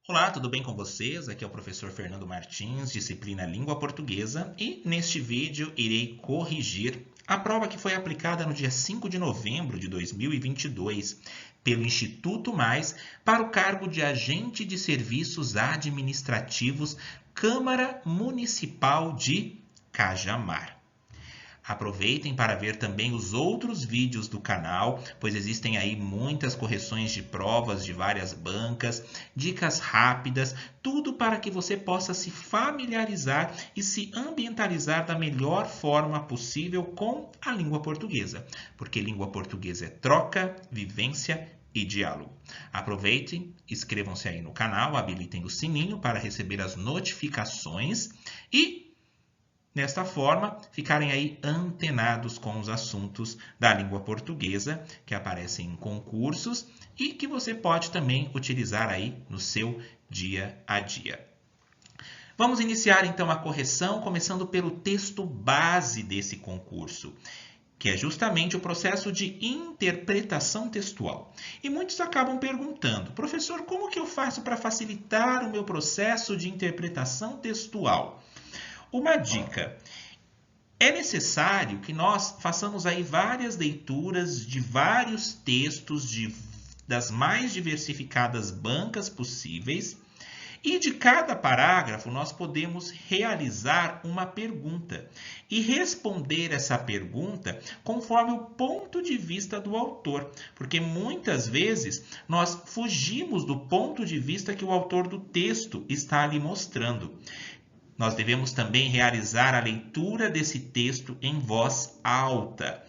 Olá, tudo bem com vocês? Aqui é o professor Fernando Martins, disciplina Língua Portuguesa, e neste vídeo irei corrigir a prova que foi aplicada no dia 5 de novembro de 2022 pelo Instituto Mais para o cargo de Agente de Serviços Administrativos, Câmara Municipal de Cajamar. Aproveitem para ver também os outros vídeos do canal, pois existem aí muitas correções de provas de várias bancas, dicas rápidas, tudo para que você possa se familiarizar e se ambientalizar da melhor forma possível com a língua portuguesa, porque língua portuguesa é troca, vivência e diálogo. Aproveitem, inscrevam-se aí no canal, habilitem o sininho para receber as notificações e desta forma, ficarem aí antenados com os assuntos da língua portuguesa que aparecem em concursos e que você pode também utilizar aí no seu dia a dia. Vamos iniciar então a correção, começando pelo texto base desse concurso, que é justamente o processo de interpretação textual. E muitos acabam perguntando, professor, como que eu faço para facilitar o meu processo de interpretação textual? Uma dica: é necessário que nós façamos aí várias leituras de vários textos das mais diversificadas bancas possíveis e de cada parágrafo nós podemos realizar uma pergunta e responder essa pergunta conforme o ponto de vista do autor, porque muitas vezes nós fugimos do ponto de vista que o autor do texto está ali mostrando. Nós devemos também realizar a leitura desse texto em voz alta.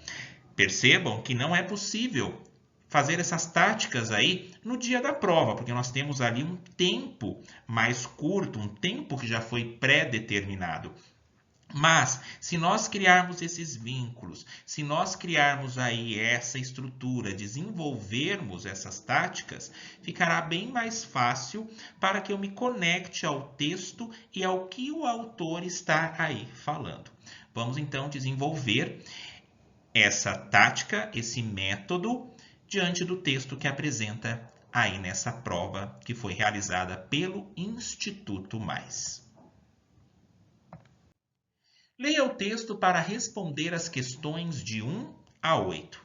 Percebam que não é possível fazer essas táticas aí no dia da prova, porque nós temos ali um tempo mais curto, um tempo que já foi pré-determinado. Mas, se nós criarmos esses vínculos, se nós criarmos aí essa estrutura, desenvolvermos essas táticas, ficará bem mais fácil para que eu me conecte ao texto e ao que o autor está aí falando. Vamos então desenvolver essa tática, esse método, diante do texto que apresenta aí nessa prova que foi realizada pelo Instituto Mais. Leia o texto para responder as questões de 1 a 8.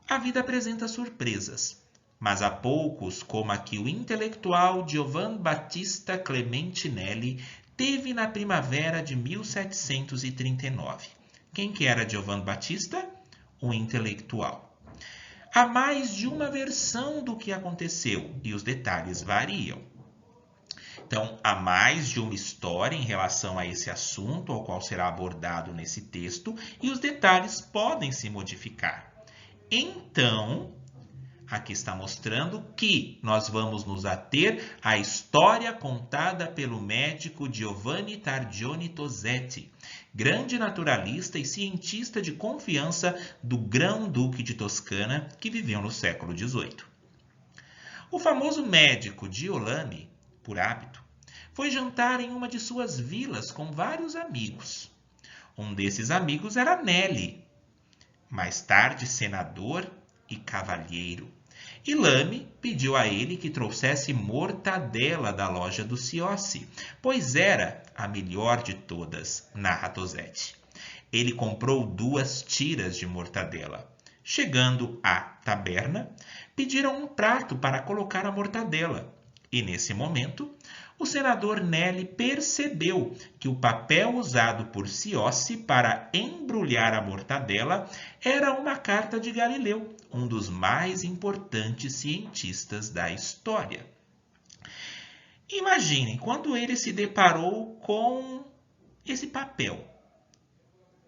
A vida apresenta surpresas, mas há poucos como a que o intelectual Giovan Battista Clemente Nelli teve na primavera de 1739. Quem que era Giovan Battista? O intelectual. Há mais de uma versão do que aconteceu e os detalhes variam. Então, há mais de uma história em relação a esse assunto, ao qual será abordado nesse texto, e os detalhes podem se modificar. Então, aqui está mostrando que nós vamos nos ater à história contada pelo médico Giovanni Targioni Tosetti, grande naturalista e cientista de confiança do Grão-Duque de Toscana, que viveu no século XVIII. O famoso médico Giolani, por hábito, foi jantar em uma de suas vilas com vários amigos. Um desses amigos era Nelli, mais tarde senador e cavalheiro. E Lame pediu a ele que trouxesse mortadela da loja do Ciossi, pois era a melhor de todas, narra Tosetti. Ele comprou 2 tiras de mortadela. Chegando à taberna, pediram um prato para colocar a mortadela. E nesse momento, o senador Nelli percebeu que o papel usado por Ciossi para embrulhar a mortadela era uma carta de Galileu, um dos mais importantes cientistas da história. Imaginem quando ele se deparou com esse papel,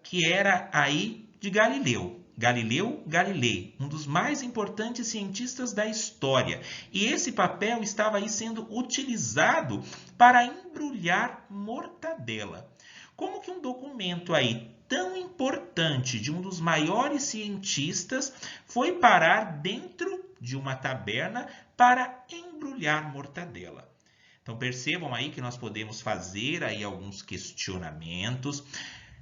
que era aí de Galileu. Galileu Galilei, um dos mais importantes cientistas da história. E esse papel estava aí sendo utilizado para embrulhar mortadela. Como que um documento aí tão importante de um dos maiores cientistas foi parar dentro de uma taberna para embrulhar mortadela? Então percebam aí que nós podemos fazer aí alguns questionamentos.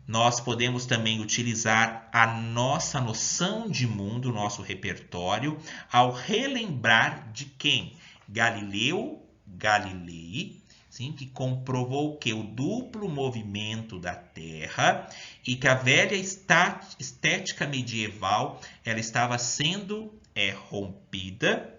Nós podemos também utilizar a nossa noção de mundo, nosso repertório, ao relembrar de quem? Galileu Galilei, sim, que comprovou que o duplo movimento da Terra e que a velha estética medieval ela estava sendo rompida,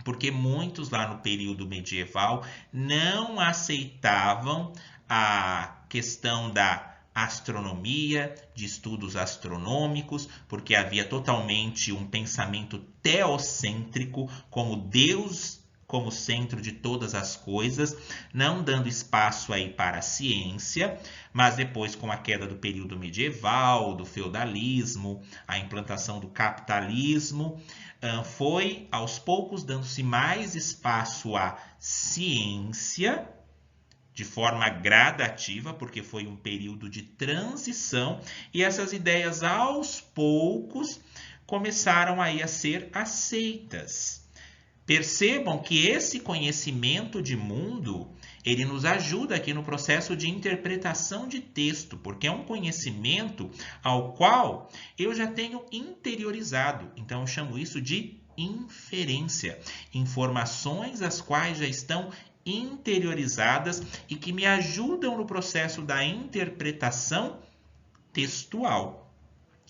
porque muitos lá no período medieval não aceitavam a questão da astronomia, de estudos astronômicos, porque havia totalmente um pensamento teocêntrico, como Deus como centro de todas as coisas, não dando espaço aí para a ciência, mas depois com a queda do período medieval, do feudalismo, a implantação do capitalismo, foi aos poucos dando-se mais espaço à ciência, de forma gradativa, porque foi um período de transição, e essas ideias aos poucos começaram aí a ser aceitas. Percebam que esse conhecimento de mundo, ele nos ajuda aqui no processo de interpretação de texto, porque é um conhecimento ao qual eu já tenho interiorizado. Então, eu chamo isso de inferência. Informações as quais já estão interiorizadas e que me ajudam no processo da interpretação textual.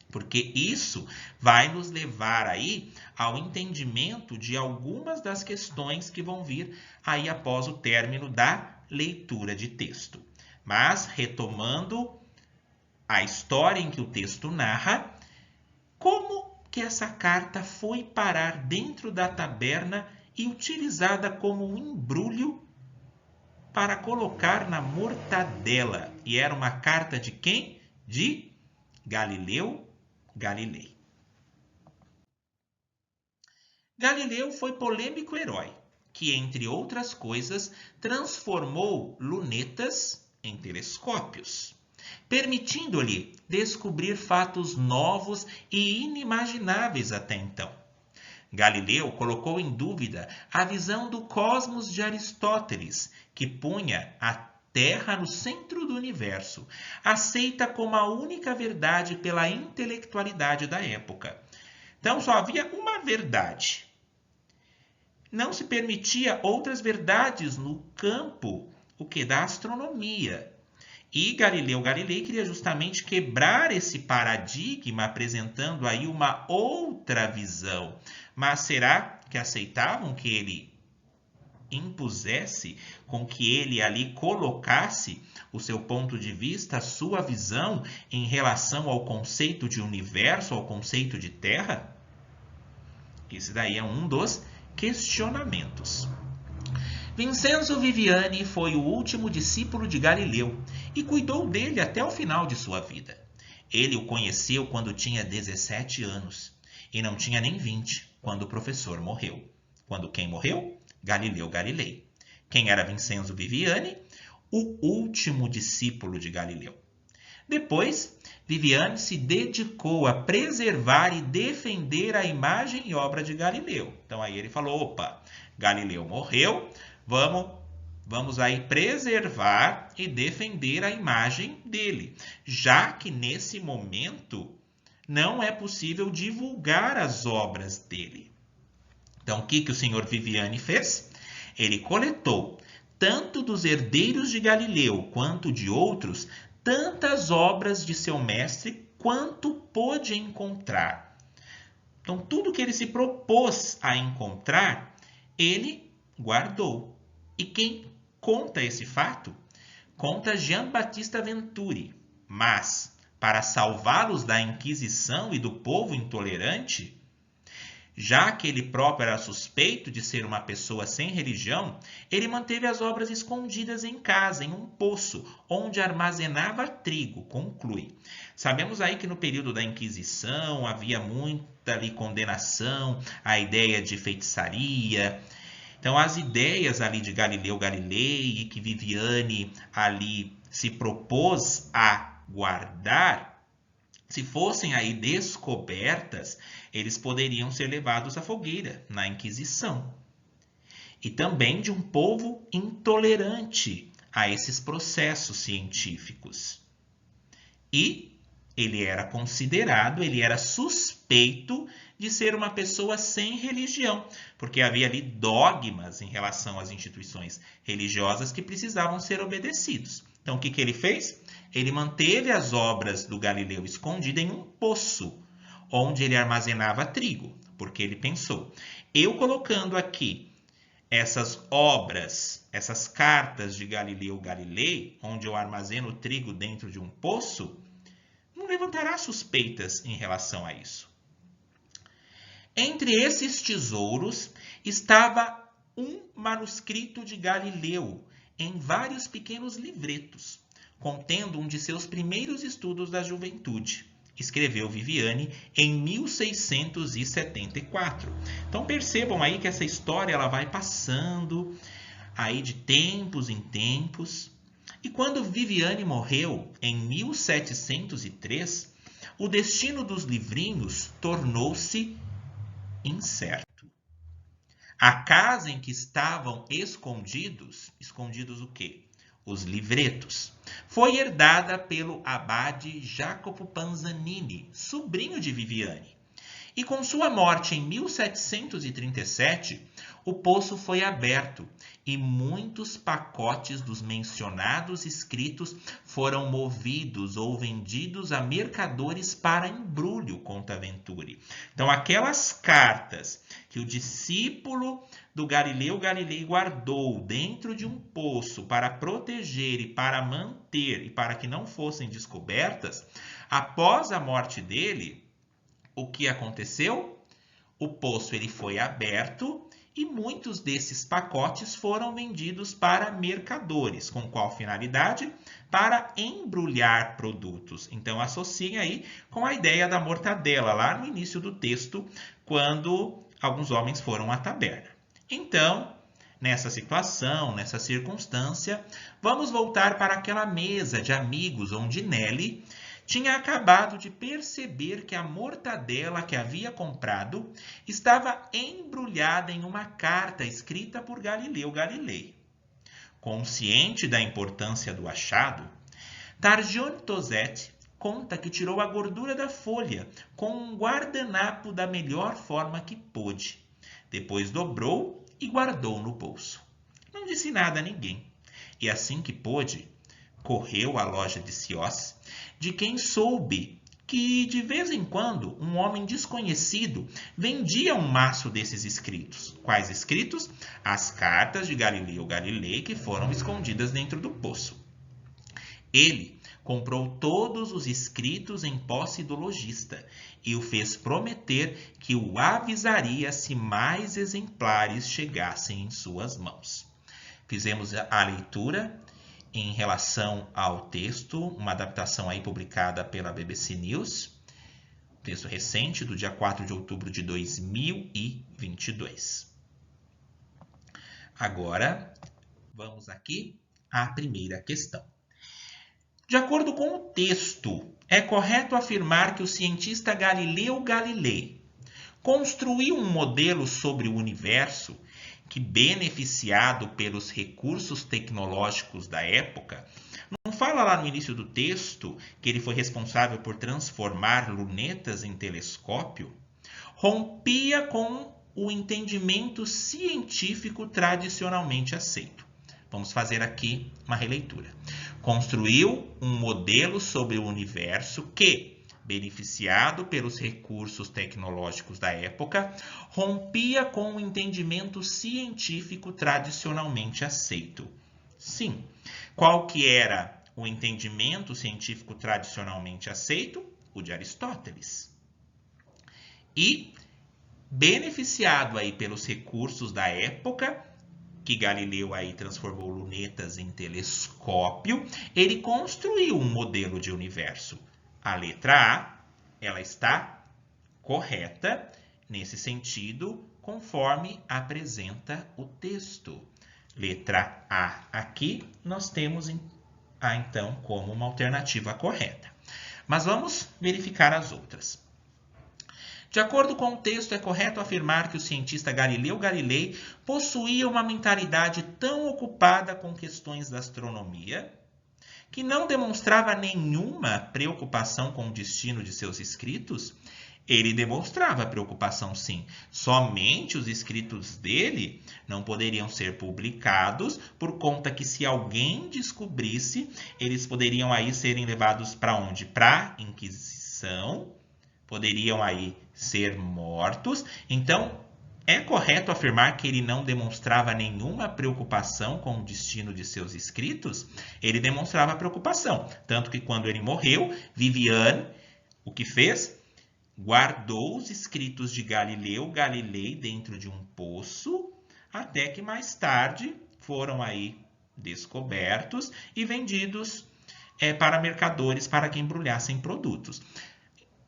Porque isso vai nos levar aí ao entendimento de algumas das questões que vão vir aí após o término da leitura de texto. Mas, retomando a história em que o texto narra, como que essa carta foi parar dentro da taberna e utilizada como um embrulho para colocar na mortadela? E era uma carta de quem? De Galileu Galilei. Galileu foi polêmico herói, que, entre outras coisas, transformou lunetas em telescópios, permitindo-lhe descobrir fatos novos e inimagináveis até então. Galileu colocou em dúvida a visão do cosmos de Aristóteles, que punha a Terra no centro do universo, aceita como a única verdade pela intelectualidade da época. Então só havia uma verdade. Não se permitia outras verdades no campo, o que da astronomia. E Galileu Galilei queria justamente quebrar esse paradigma, apresentando aí uma outra visão. Mas será que aceitavam que ele impusesse, com que ele ali colocasse o seu ponto de vista, a sua visão em relação ao conceito de universo, ao conceito de Terra? Esse daí é um dos questionamentos. Vincenzo Viviani foi o último discípulo de Galileu e cuidou dele até o final de sua vida. Ele o conheceu quando tinha 17 anos e não tinha nem 20 quando o professor morreu. Quando quem morreu? Galileu Galilei. Quem era Vincenzo Viviani? O último discípulo de Galileu. Depois, Viviani se dedicou a preservar e defender a imagem e obra de Galileu. Então aí ele falou, opa, Galileu morreu, vamos aí preservar e defender a imagem dele, já que nesse momento não é possível divulgar as obras dele. Então, o que o senhor Viviani fez? Ele coletou, tanto dos herdeiros de Galileu quanto de outros, tantas obras de seu mestre quanto pôde encontrar. Então, tudo que ele se propôs a encontrar, ele guardou. E quem conta esse fato? Conta Jean Baptista Venturi. Mas, para salvá-los da Inquisição e do povo intolerante, já que ele próprio era suspeito de ser uma pessoa sem religião, ele manteve as obras escondidas em casa, em um poço, onde armazenava trigo, conclui. Sabemos aí que no período da Inquisição havia muita ali condenação, a ideia de feitiçaria. Então as ideias ali de Galileu Galilei e que Viviani ali se propôs a guardar, se fossem aí descobertas, eles poderiam ser levados à fogueira, na Inquisição. E também de um povo intolerante a esses processos científicos. E ele era considerado, ele era suspeito de ser uma pessoa sem religião, porque havia ali dogmas em relação às instituições religiosas que precisavam ser obedecidos. Então, o que ele fez? Ele manteve as obras do Galileu escondidas em um poço, onde ele armazenava trigo, porque ele pensou, eu colocando aqui essas obras, essas cartas de Galileu Galilei, onde eu armazeno o trigo dentro de um poço, não levantará suspeitas em relação a isso. Entre esses tesouros estava um manuscrito de Galileu em vários pequenos livretos, contendo um de seus primeiros estudos da juventude. Escreveu Viviani em 1674. Então percebam aí que essa história ela vai passando aí de tempos em tempos. E quando Viviani morreu em 1703, o destino dos livrinhos tornou-se incerto. A casa em que estavam escondidos o quê? Os livretos, foi herdada pelo abade Jacopo Panzanini, sobrinho de Viviani. E com sua morte em 1737, o poço foi aberto e muitos pacotes dos mencionados escritos foram movidos ou vendidos a mercadores para embrulho, conta Venturi. Então, aquelas cartas que o discípulo do Galileu Galilei guardou dentro de um poço para proteger e para manter e para que não fossem descobertas, após a morte dele, o que aconteceu? O poço ele foi aberto e muitos desses pacotes foram vendidos para mercadores. Com qual finalidade? Para embrulhar produtos. Então, associem aí com a ideia da mortadela, lá no início do texto, quando alguns homens foram à taberna. Então, nessa situação, nessa circunstância, vamos voltar para aquela mesa de amigos onde Nelly tinha acabado de perceber que a mortadela que havia comprado estava embrulhada em uma carta escrita por Galileu Galilei. Consciente da importância do achado, Targione Tosetti conta que tirou a gordura da folha com um guardanapo da melhor forma que pôde. Depois dobrou e guardou no bolso. Não disse nada a ninguém. E assim que pôde, correu à loja de Siós, de quem soube que, de vez em quando, um homem desconhecido vendia um maço desses escritos. Quais escritos? As cartas de Galileu Galilei que foram escondidas dentro do poço. Ele comprou todos os escritos em posse do lojista e o fez prometer que o avisaria se mais exemplares chegassem em suas mãos. Fizemos a leitura em relação ao texto, uma adaptação aí publicada pela BBC News, texto recente do dia 4 de outubro de 2022. Agora, vamos aqui à primeira questão. De acordo com o texto, é correto afirmar que o cientista Galileu Galilei construiu um modelo sobre o universo que, beneficiado pelos recursos tecnológicos da época, não fala lá no início do texto que ele foi responsável por transformar lunetas em telescópio, rompia com o entendimento científico tradicionalmente aceito. Vamos fazer aqui uma releitura. Construiu um modelo sobre o universo que, beneficiado pelos recursos tecnológicos da época, rompia com o entendimento científico tradicionalmente aceito. Sim, qual que era o entendimento científico tradicionalmente aceito? O de Aristóteles. E, beneficiado aí pelos recursos da época, que Galileu aí transformou lunetas em telescópio, ele construiu um modelo de universo. A letra A, ela está correta nesse sentido, conforme apresenta o texto. Letra A aqui, nós temos A então como uma alternativa correta. Mas vamos verificar as outras. De acordo com o texto, é correto afirmar que o cientista Galileu Galilei possuía uma mentalidade tão ocupada com questões da astronomia que não demonstrava nenhuma preocupação com o destino de seus escritos? Ele demonstrava preocupação, sim. Somente os escritos dele não poderiam ser publicados por conta que, se alguém descobrisse, eles poderiam aí serem levados para onde? Para a Inquisição, poderiam aí ser mortos. Então, é correto afirmar que ele não demonstrava nenhuma preocupação com o destino de seus escritos? Ele demonstrava preocupação, tanto que quando ele morreu, Viviane, o que fez? Guardou os escritos de Galileu Galilei dentro de um poço, até que mais tarde foram aí descobertos e vendidos para mercadores para que embrulhassem produtos.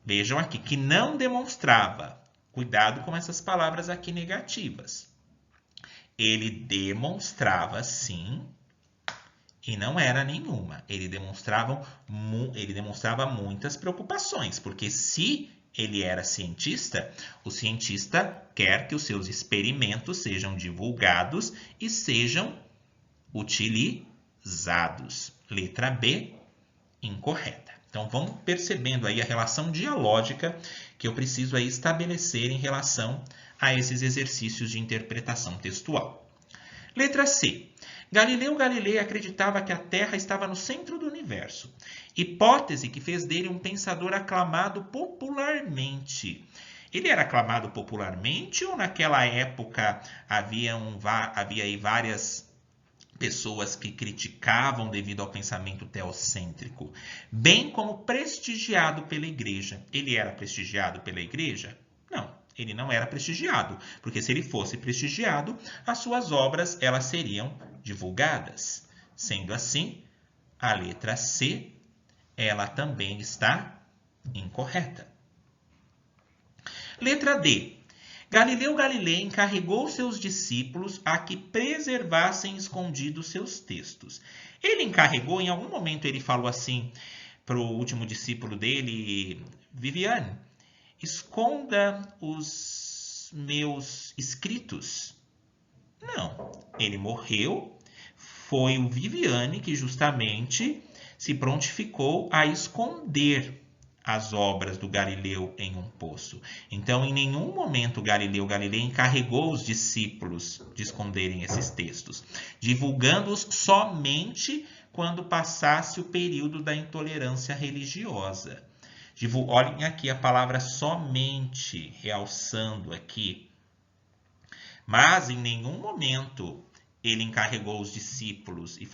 Vejam aqui que não demonstrava. Cuidado com essas palavras aqui negativas. Ele demonstrava sim e não era nenhuma. Ele demonstrava muitas preocupações, porque se ele era cientista, o cientista quer que os seus experimentos sejam divulgados e sejam utilizados. Letra B, incorreta. Então, vamos percebendo aí a relação dialógica que eu preciso aí estabelecer em relação a esses exercícios de interpretação textual. Letra C. Galileu Galilei acreditava que a Terra estava no centro do universo, hipótese que fez dele um pensador aclamado popularmente. Ele era aclamado popularmente ou naquela época havia aí várias pessoas que criticavam devido ao pensamento teocêntrico, bem como prestigiado pela igreja? Ele era prestigiado pela igreja? Não, ele não era prestigiado, porque se ele fosse prestigiado, as suas obras elas seriam divulgadas. Sendo assim, a letra C, ela também está incorreta. Letra D. Galileu Galilei encarregou seus discípulos a que preservassem escondidos seus textos. Ele encarregou, em algum momento ele falou assim para o último discípulo dele, Viviane, esconda os meus escritos. Não, ele morreu, foi o Viviane que justamente se prontificou a esconder as obras do Galileu em um poço. Então, em nenhum momento Galileu Galilei encarregou os discípulos de esconderem esses textos, divulgando-os somente quando passasse o período da intolerância religiosa. Olhem aqui a palavra somente, realçando aqui. Mas em nenhum momento ele encarregou os discípulos e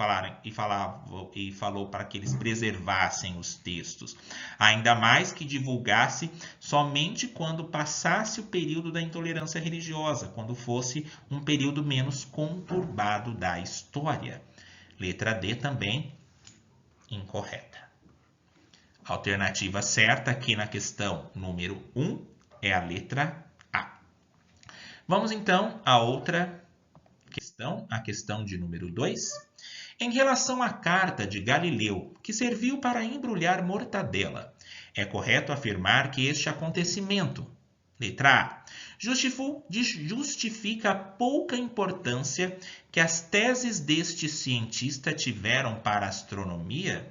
falou para que eles preservassem os textos. Ainda mais que divulgasse somente quando passasse o período da intolerância religiosa, quando fosse um período menos conturbado da história. Letra D também incorreta. A alternativa certa aqui na questão número 1 é a letra A. Vamos então a outra questão, a questão de número 2. Em relação à carta de Galileu, que serviu para embrulhar mortadela, é correto afirmar que este acontecimento, letra A, justifica a pouca importância que as teses deste cientista tiveram para a astronomia?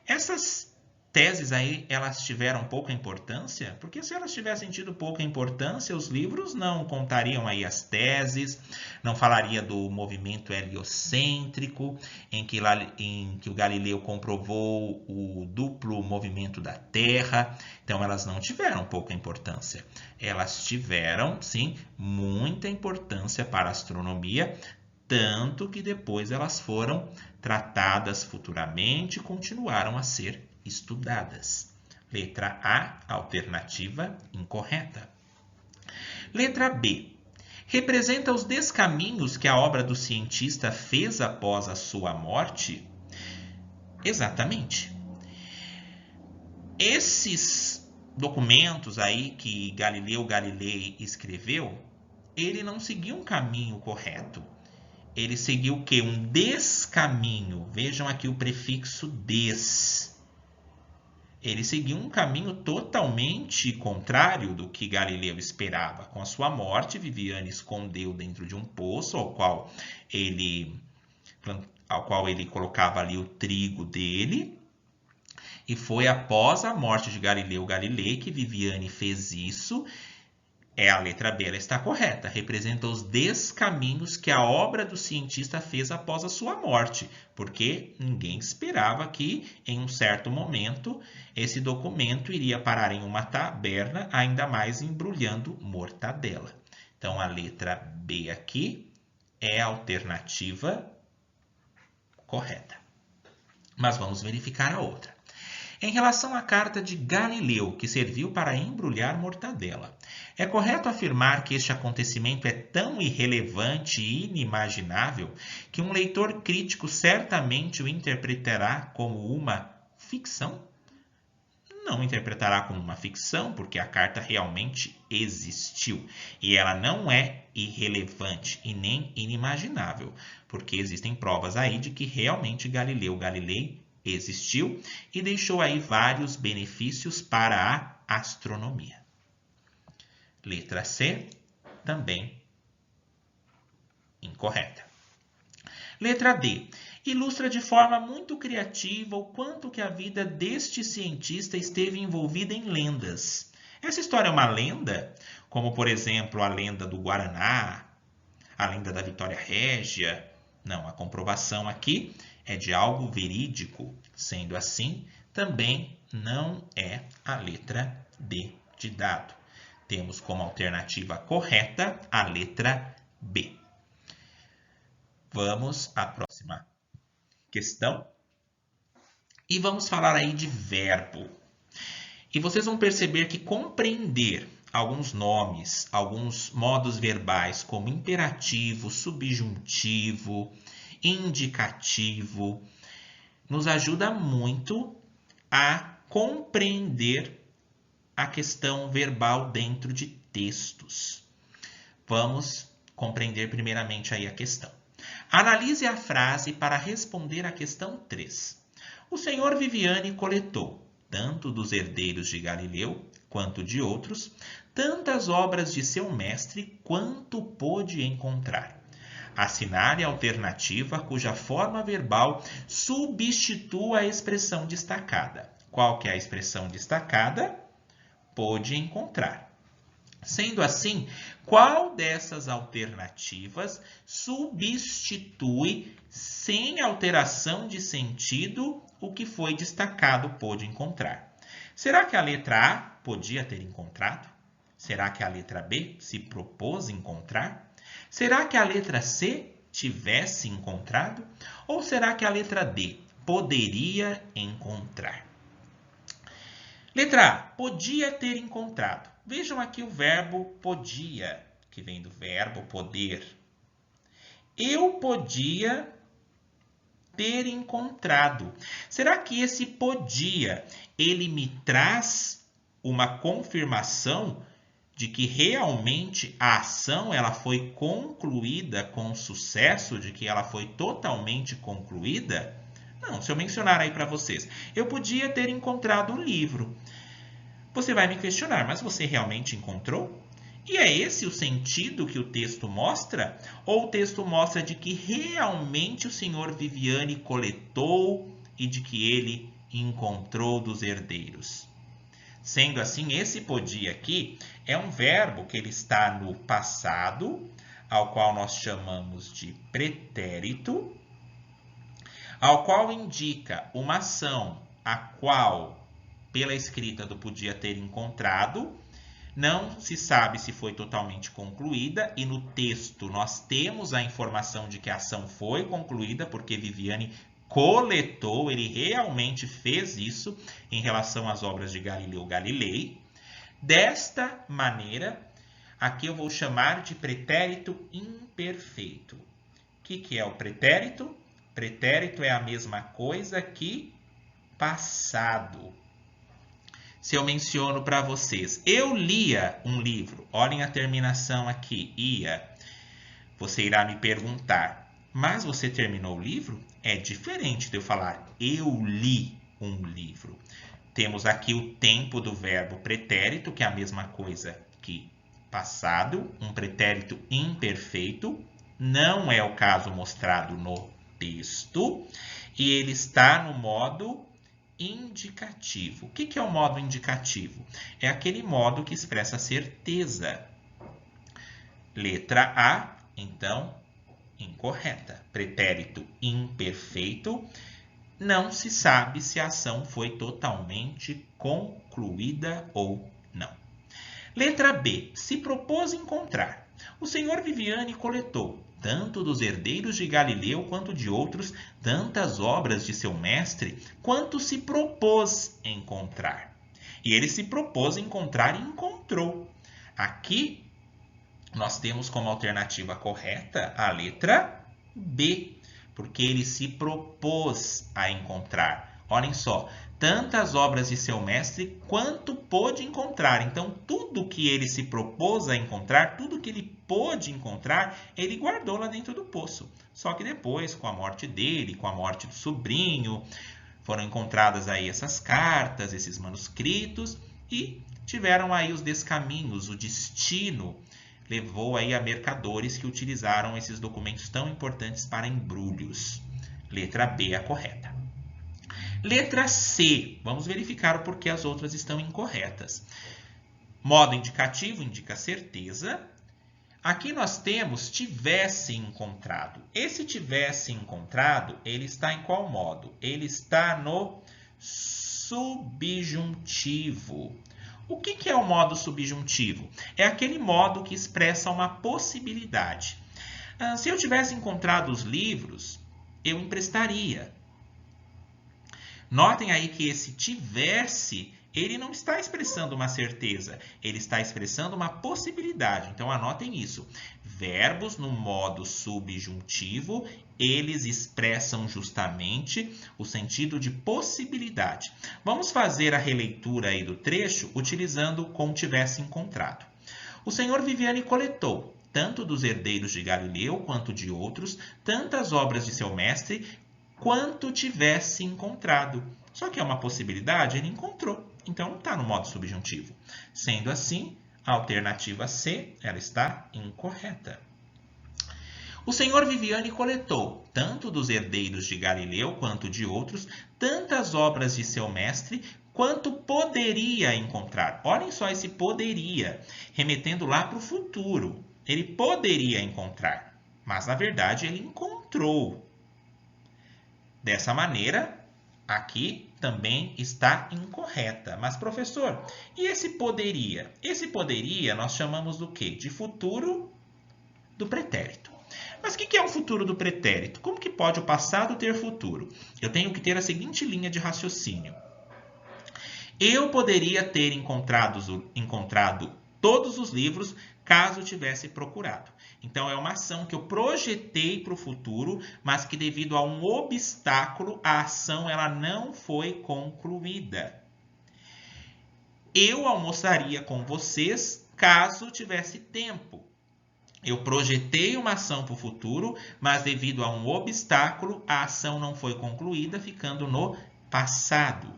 Essas teses aí, elas tiveram pouca importância? Porque se elas tivessem tido pouca importância, os livros não contariam aí as teses, não falaria do movimento heliocêntrico, em que o Galileu comprovou o duplo movimento da Terra. Então, elas não tiveram pouca importância. Elas tiveram, sim, muita importância para a astronomia, tanto que depois elas foram tratadas futuramente e continuaram a ser estudadas. Letra A, alternativa incorreta. Letra B. Representa os descaminhos que a obra do cientista fez após a sua morte? Exatamente. Esses documentos aí que Galileu Galilei escreveu, ele não seguiu um caminho correto. Ele seguiu o quê? Um descaminho. Vejam aqui o prefixo des. Ele seguiu um caminho totalmente contrário do que Galileu esperava. Com a sua morte, Viviane escondeu dentro de um poço ao qual ele ao qual ele colocava ali o trigo dele. E foi após a morte de Galileu Galilei que Viviane fez isso. A letra B, ela está correta. Representa os descaminhos que a obra do cientista fez após a sua morte, porque ninguém esperava que, em um certo momento, esse documento iria parar em uma taberna, ainda mais embrulhando mortadela. Então, a letra B aqui é a alternativa correta. Mas vamos verificar a outra. Em relação à carta de Galileu, que serviu para embrulhar mortadela, é correto afirmar que este acontecimento é tão irrelevante e inimaginável que um leitor crítico certamente o interpretará como uma ficção? Não interpretará como uma ficção, porque a carta realmente existiu. E ela não é irrelevante e nem inimaginável, porque existem provas aí de que realmente Galileu Galilei existiu e deixou aí vários benefícios para a astronomia. Letra C, também incorreta. Letra D. Ilustra de forma muito criativa o quanto que a vida deste cientista esteve envolvida em lendas. Essa história é uma lenda, como por exemplo a lenda do Guaraná, a lenda da Vitória Régia. Não, a comprovação aqui é de algo verídico. Sendo assim, também não é a letra D de dado. Temos como alternativa correta a letra B. Vamos à próxima questão. E vamos falar aí de verbo. E vocês vão perceber que compreender alguns nomes, alguns modos verbais, como imperativo, subjuntivo, indicativo, nos ajuda muito a compreender a questão verbal dentro de textos. Vamos compreender primeiramente aí a questão. Analise a frase para responder à questão 3. O senhor Viviane coletou, tanto dos herdeiros de Galileu quanto de outros, tantas obras de seu mestre quanto pôde encontrar. Assinale a alternativa cuja forma verbal substitua a expressão destacada. Qual que é a expressão destacada? Pôde encontrar. Sendo assim, qual dessas alternativas substitui, sem alteração de sentido, o que foi destacado pôde encontrar? Será que a letra A podia ter encontrado? Será que a letra B se propôs encontrar? Será que a letra C tivesse encontrado? Ou será que a letra D poderia encontrar? Letra A, podia ter encontrado. Vejam aqui o verbo podia, que vem do verbo poder. Eu podia ter encontrado. Será que esse podia, ele me traz uma confirmação de que realmente a ação ela foi concluída com sucesso, de que ela foi totalmente concluída? Não, se eu mencionar aí para vocês, eu podia ter encontrado o livro. Você vai me questionar, mas você realmente encontrou? E é esse o sentido que o texto mostra? Ou o texto mostra de que realmente o senhor Viviane coletou e de que ele encontrou dos herdeiros? Sendo assim, esse podia aqui é um verbo que ele está no passado, ao qual nós chamamos de pretérito, ao qual indica uma ação a qual, pela escrita do podia ter encontrado, não se sabe se foi totalmente concluída, e no texto nós temos a informação de que a ação foi concluída, porque Viviane coletou, ele realmente fez isso em relação às obras de Galileu Galilei. Desta maneira, aqui eu vou chamar de pretérito imperfeito. O que é o pretérito? Pretérito é a mesma coisa que passado. Se eu menciono para vocês, eu lia um livro, olhem a terminação aqui, ia, você irá me perguntar, mas você terminou o livro? É diferente de eu falar, eu li um livro. Temos aqui o tempo do verbo pretérito, que é a mesma coisa que passado, um pretérito imperfeito, não é o caso mostrado no texto e ele está no modo indicativo. O que é o modo indicativo? É aquele modo que expressa certeza. Letra A, então, incorreta. Pretérito imperfeito. Não se sabe se a ação foi totalmente concluída ou não. Letra B. Se propôs encontrar. O senhor Viviani coletou, tanto dos herdeiros de Galileu quanto de outros, tantas obras de seu mestre, quanto se propôs encontrar. E ele se propôs encontrar e encontrou. Aqui, nós temos como alternativa correta a letra B, porque ele se propôs a encontrar. Olhem só, tantas obras de seu mestre quanto pôde encontrar. Então, tudo que ele se propôs a encontrar, tudo que ele pôde encontrar, ele guardou lá dentro do poço. Só que depois, com a morte dele, com a morte do sobrinho, foram encontradas aí essas cartas, esses manuscritos, e tiveram aí os descaminhos, o destino levou aí a mercadores que utilizaram esses documentos tão importantes para embrulhos. Letra B é a correta. Letra C. Vamos verificar o porquê as outras estão incorretas. Modo indicativo indica certeza. Aqui nós temos tivesse encontrado. Esse tivesse encontrado, ele está em qual modo? Ele está no subjuntivo. O que é o modo subjuntivo? É aquele modo que expressa uma possibilidade. Se eu tivesse encontrado os livros, eu emprestaria. Notem aí que esse tivesse, ele não está expressando uma certeza, ele está expressando uma possibilidade. Então, anotem isso. Verbos no modo subjuntivo, eles expressam justamente o sentido de possibilidade. Vamos fazer a releitura aí do trecho utilizando como tivesse encontrado. O senhor Viviani coletou, tanto dos herdeiros de Galileu quanto de outros, tantas obras de seu mestre, quanto tivesse encontrado. Só que é uma possibilidade, ele encontrou. Então, está no modo subjuntivo. Sendo assim, a alternativa C, ela está incorreta. O senhor Viviani coletou, tanto dos herdeiros de Galileu quanto de outros, tantas obras de seu mestre, quanto poderia encontrar. Olhem só esse poderia, remetendo lá para o futuro. Ele poderia encontrar, mas na verdade ele encontrou. Dessa maneira, aqui também está incorreta. Mas, professor, e esse poderia? Esse poderia nós chamamos do quê? De futuro do pretérito. Mas o que é o futuro do pretérito? Como que pode o passado ter futuro? Eu tenho que ter a seguinte linha de raciocínio. Eu poderia ter encontrado todos os livros caso tivesse procurado. Então, é uma ação que eu projetei para o futuro, mas que devido a um obstáculo, a ação ela não foi concluída. Eu almoçaria com vocês caso tivesse tempo. Eu projetei uma ação para o futuro, mas devido a um obstáculo, a ação não foi concluída, ficando no passado.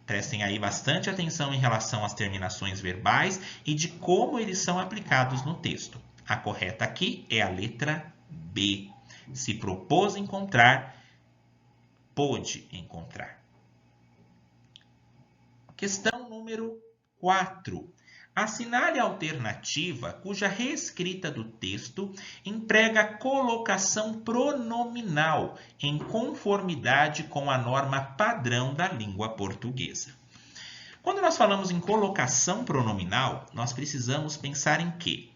Prestem aí bastante atenção em relação às terminações verbais e de como eles são aplicados no texto. A correta aqui é a letra B. Se propôs encontrar, pôde encontrar. Questão número 4. Assinale a alternativa cuja reescrita do texto emprega a colocação pronominal em conformidade com a norma padrão da língua portuguesa. Quando nós falamos em colocação pronominal, nós precisamos pensar em quê?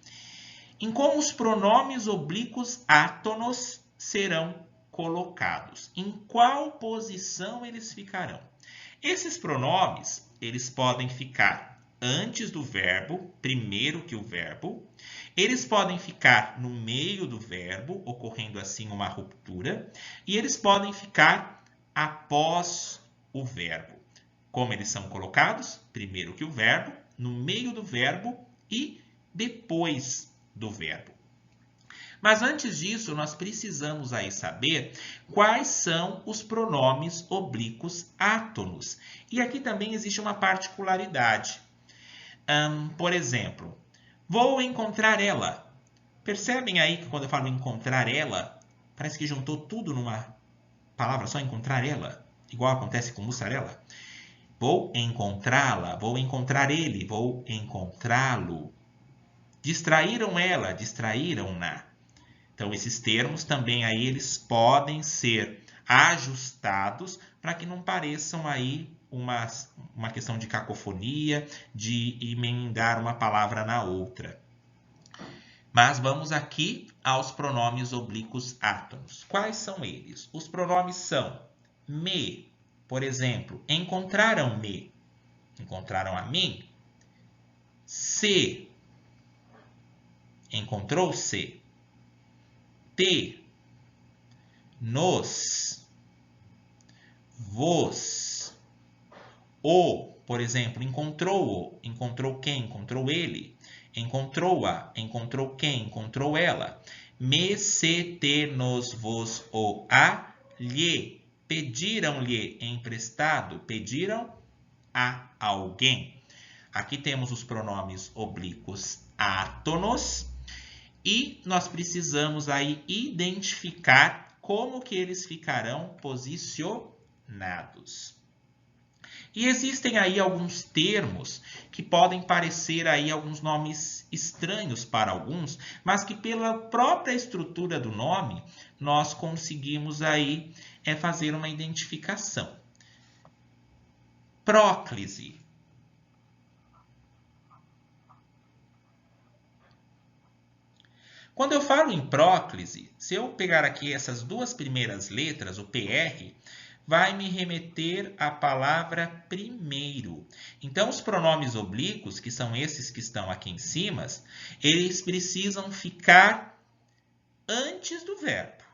Em como os pronomes oblíquos átonos serão colocados. Em qual posição eles ficarão? Esses pronomes, eles podem ficar antes do verbo, primeiro que o verbo. Eles podem ficar no meio do verbo, ocorrendo assim uma ruptura. E eles podem ficar após o verbo. Como eles são colocados? Primeiro que o verbo, no meio do verbo e depois do verbo. Mas antes disso, nós precisamos aí saber quais são os pronomes oblíquos átonos. E aqui também existe uma particularidade. Por exemplo, vou encontrar ela. Percebem aí que quando eu falo encontrar ela, Parece que juntou tudo numa palavra só, encontrar ela. Igual acontece com mussarela. Vou encontrá-la, vou encontrar ele, vou encontrá-lo. Distraíram ela, distraíram-na. Então, esses termos também aí eles podem ser ajustados para que não pareçam aí uma questão de cacofonia, de emendar uma palavra na outra. Mas vamos aqui aos pronomes oblíquos átonos. Quais são eles? Os pronomes são me, por exemplo, encontraram-me, encontraram a mim. Se, encontrou-se. Te, nos, vos. O, por exemplo, encontrou-o, encontrou quem? Encontrou ele. Encontrou-a, encontrou quem? Encontrou ela. Me, se, te, nos, vos, o, a, lhe. Pediram-lhe emprestado. Pediram a alguém. Aqui temos os pronomes oblíquos átonos. E nós precisamos aí identificar como que eles ficarão posicionados. E existem aí alguns termos que podem parecer aí alguns nomes estranhos para alguns, mas que pela própria estrutura do nome, nós conseguimos aí fazer uma identificação. Próclise. Quando eu falo em próclise, se eu pegar aqui essas duas primeiras letras, o PR, vai me remeter à palavra primeiro. Então, os pronomes oblíquos, que são esses que estão aqui em cima, eles precisam ficar antes do verbo.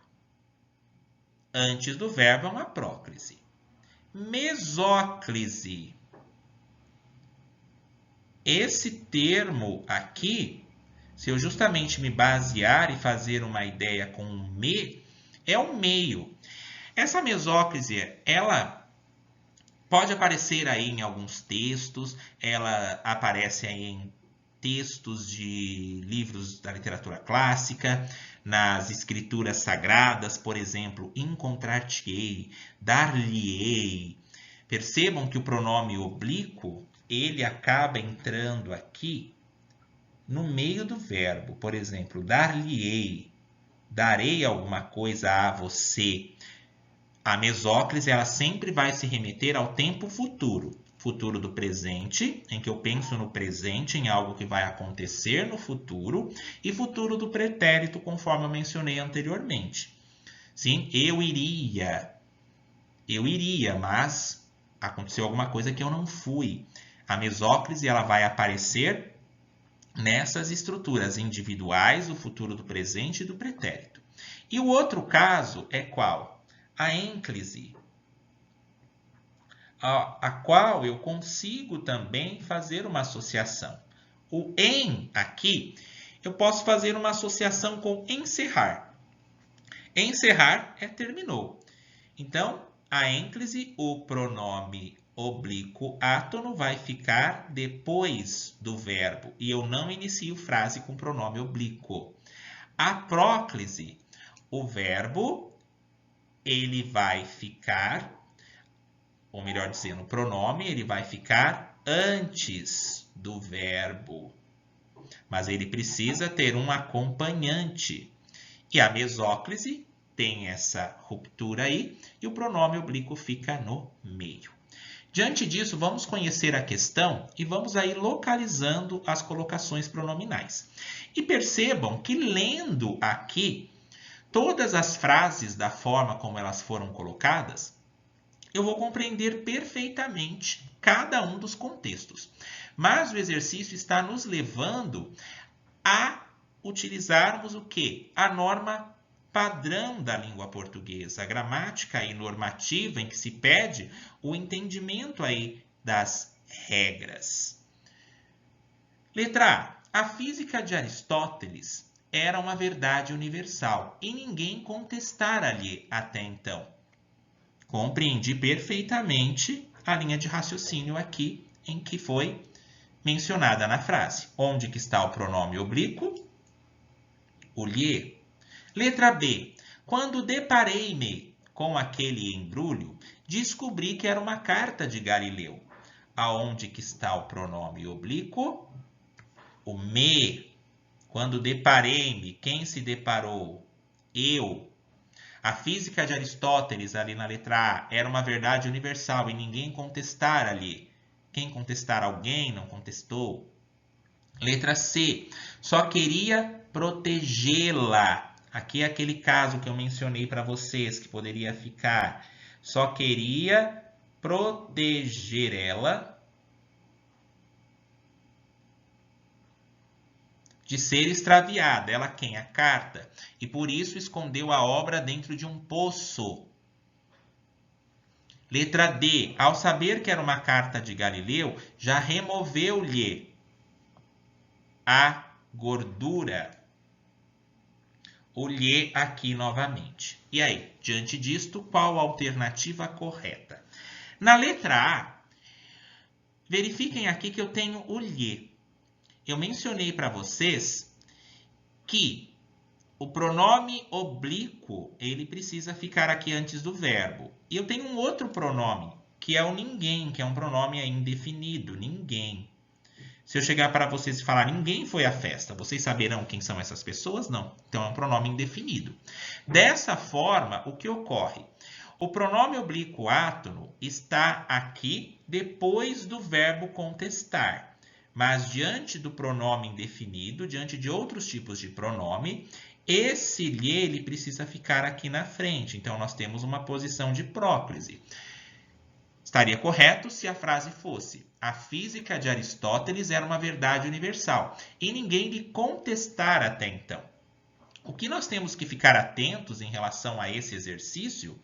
Antes do verbo é uma próclise. Mesóclise. Esse termo aqui, se eu justamente me basear e fazer uma ideia com um me, é um meio. Essa mesóclise, ela pode aparecer aí em alguns textos, ela aparece aí em textos de livros da literatura clássica, nas escrituras sagradas, por exemplo, encontrar-te-ei, dar-lhe-ei. Percebam que o pronome oblíquo, ele acaba entrando aqui no meio do verbo. Por exemplo, dar-lhe-ei, darei alguma coisa a você. A mesóclise, ela sempre vai se remeter ao tempo futuro. Futuro do presente, em que eu penso no presente, em algo que vai acontecer no futuro, e futuro do pretérito, conforme eu mencionei anteriormente. Sim, eu iria, mas aconteceu alguma coisa que eu não fui. A mesóclise, ela vai aparecer nessas estruturas individuais, o futuro do presente e do pretérito. E o outro caso é qual? A ênclise, a qual eu consigo também fazer uma associação. O em aqui, eu posso fazer uma associação com encerrar. Encerrar é terminou. Então, a ênclise, o pronome oblíquo átono vai ficar depois do verbo. E eu não inicio frase com pronome oblíquo. A próclise, o verbo, ele vai ficar, ou melhor dizendo, o pronome, ele vai ficar antes do verbo. Mas ele precisa ter um acompanhante. E a mesóclise tem essa ruptura aí, e o pronome oblíquo fica no meio. Diante disso, vamos conhecer a questão e vamos aí localizando as colocações pronominais. E percebam que lendo aqui todas as frases da forma como elas foram colocadas, eu vou compreender perfeitamente cada um dos contextos. Mas o exercício está nos levando a utilizarmos o quê? A norma padrão da língua portuguesa, a gramática e normativa em que se pede o entendimento aí das regras. Letra A. A física de Aristóteles era uma verdade universal e ninguém contestara-lhe até então. Compreendi perfeitamente a linha de raciocínio aqui em que foi mencionada na frase. Onde que está o pronome oblíquo? O lhe. Letra B. Quando deparei-me com aquele embrulho, descobri que era uma carta de Galileu. Aonde que está o pronome oblíquo? O me. Quando deparei-me, quem se deparou? Eu. A física de Aristóteles, ali na letra A, era uma verdade universal e ninguém contestar ali. Quem contestar? Alguém não contestou. Letra C. Só queria protegê-la. Aqui é aquele caso que eu mencionei para vocês, que poderia ficar. Só queria proteger ela de ser extraviada. Ela quem? A carta. E por isso escondeu a obra dentro de um poço. Letra D. Ao saber que era uma carta de Galileu, já removeu-lhe a gordura. O lhe aqui novamente. E aí, diante disto, qual a alternativa correta? Na letra A, verifiquem aqui que eu tenho o lhe. Eu mencionei para vocês que o pronome oblíquo, ele precisa ficar aqui antes do verbo. E eu tenho um outro pronome, que é o ninguém, que é um pronome indefinido, ninguém. Se eu chegar para vocês e falar ninguém foi à festa, vocês saberão quem são essas pessoas? Não. Então é um pronome indefinido. Dessa forma, o que ocorre? O pronome oblíquo átono está aqui depois do verbo contestar. Mas diante do pronome indefinido, diante de outros tipos de pronome, esse lhe ele precisa ficar aqui na frente. Então nós temos uma posição de próclise. Estaria correto se a frase fosse: a física de Aristóteles era uma verdade universal e ninguém lhe contestar até então. O que nós temos que ficar atentos em relação a esse exercício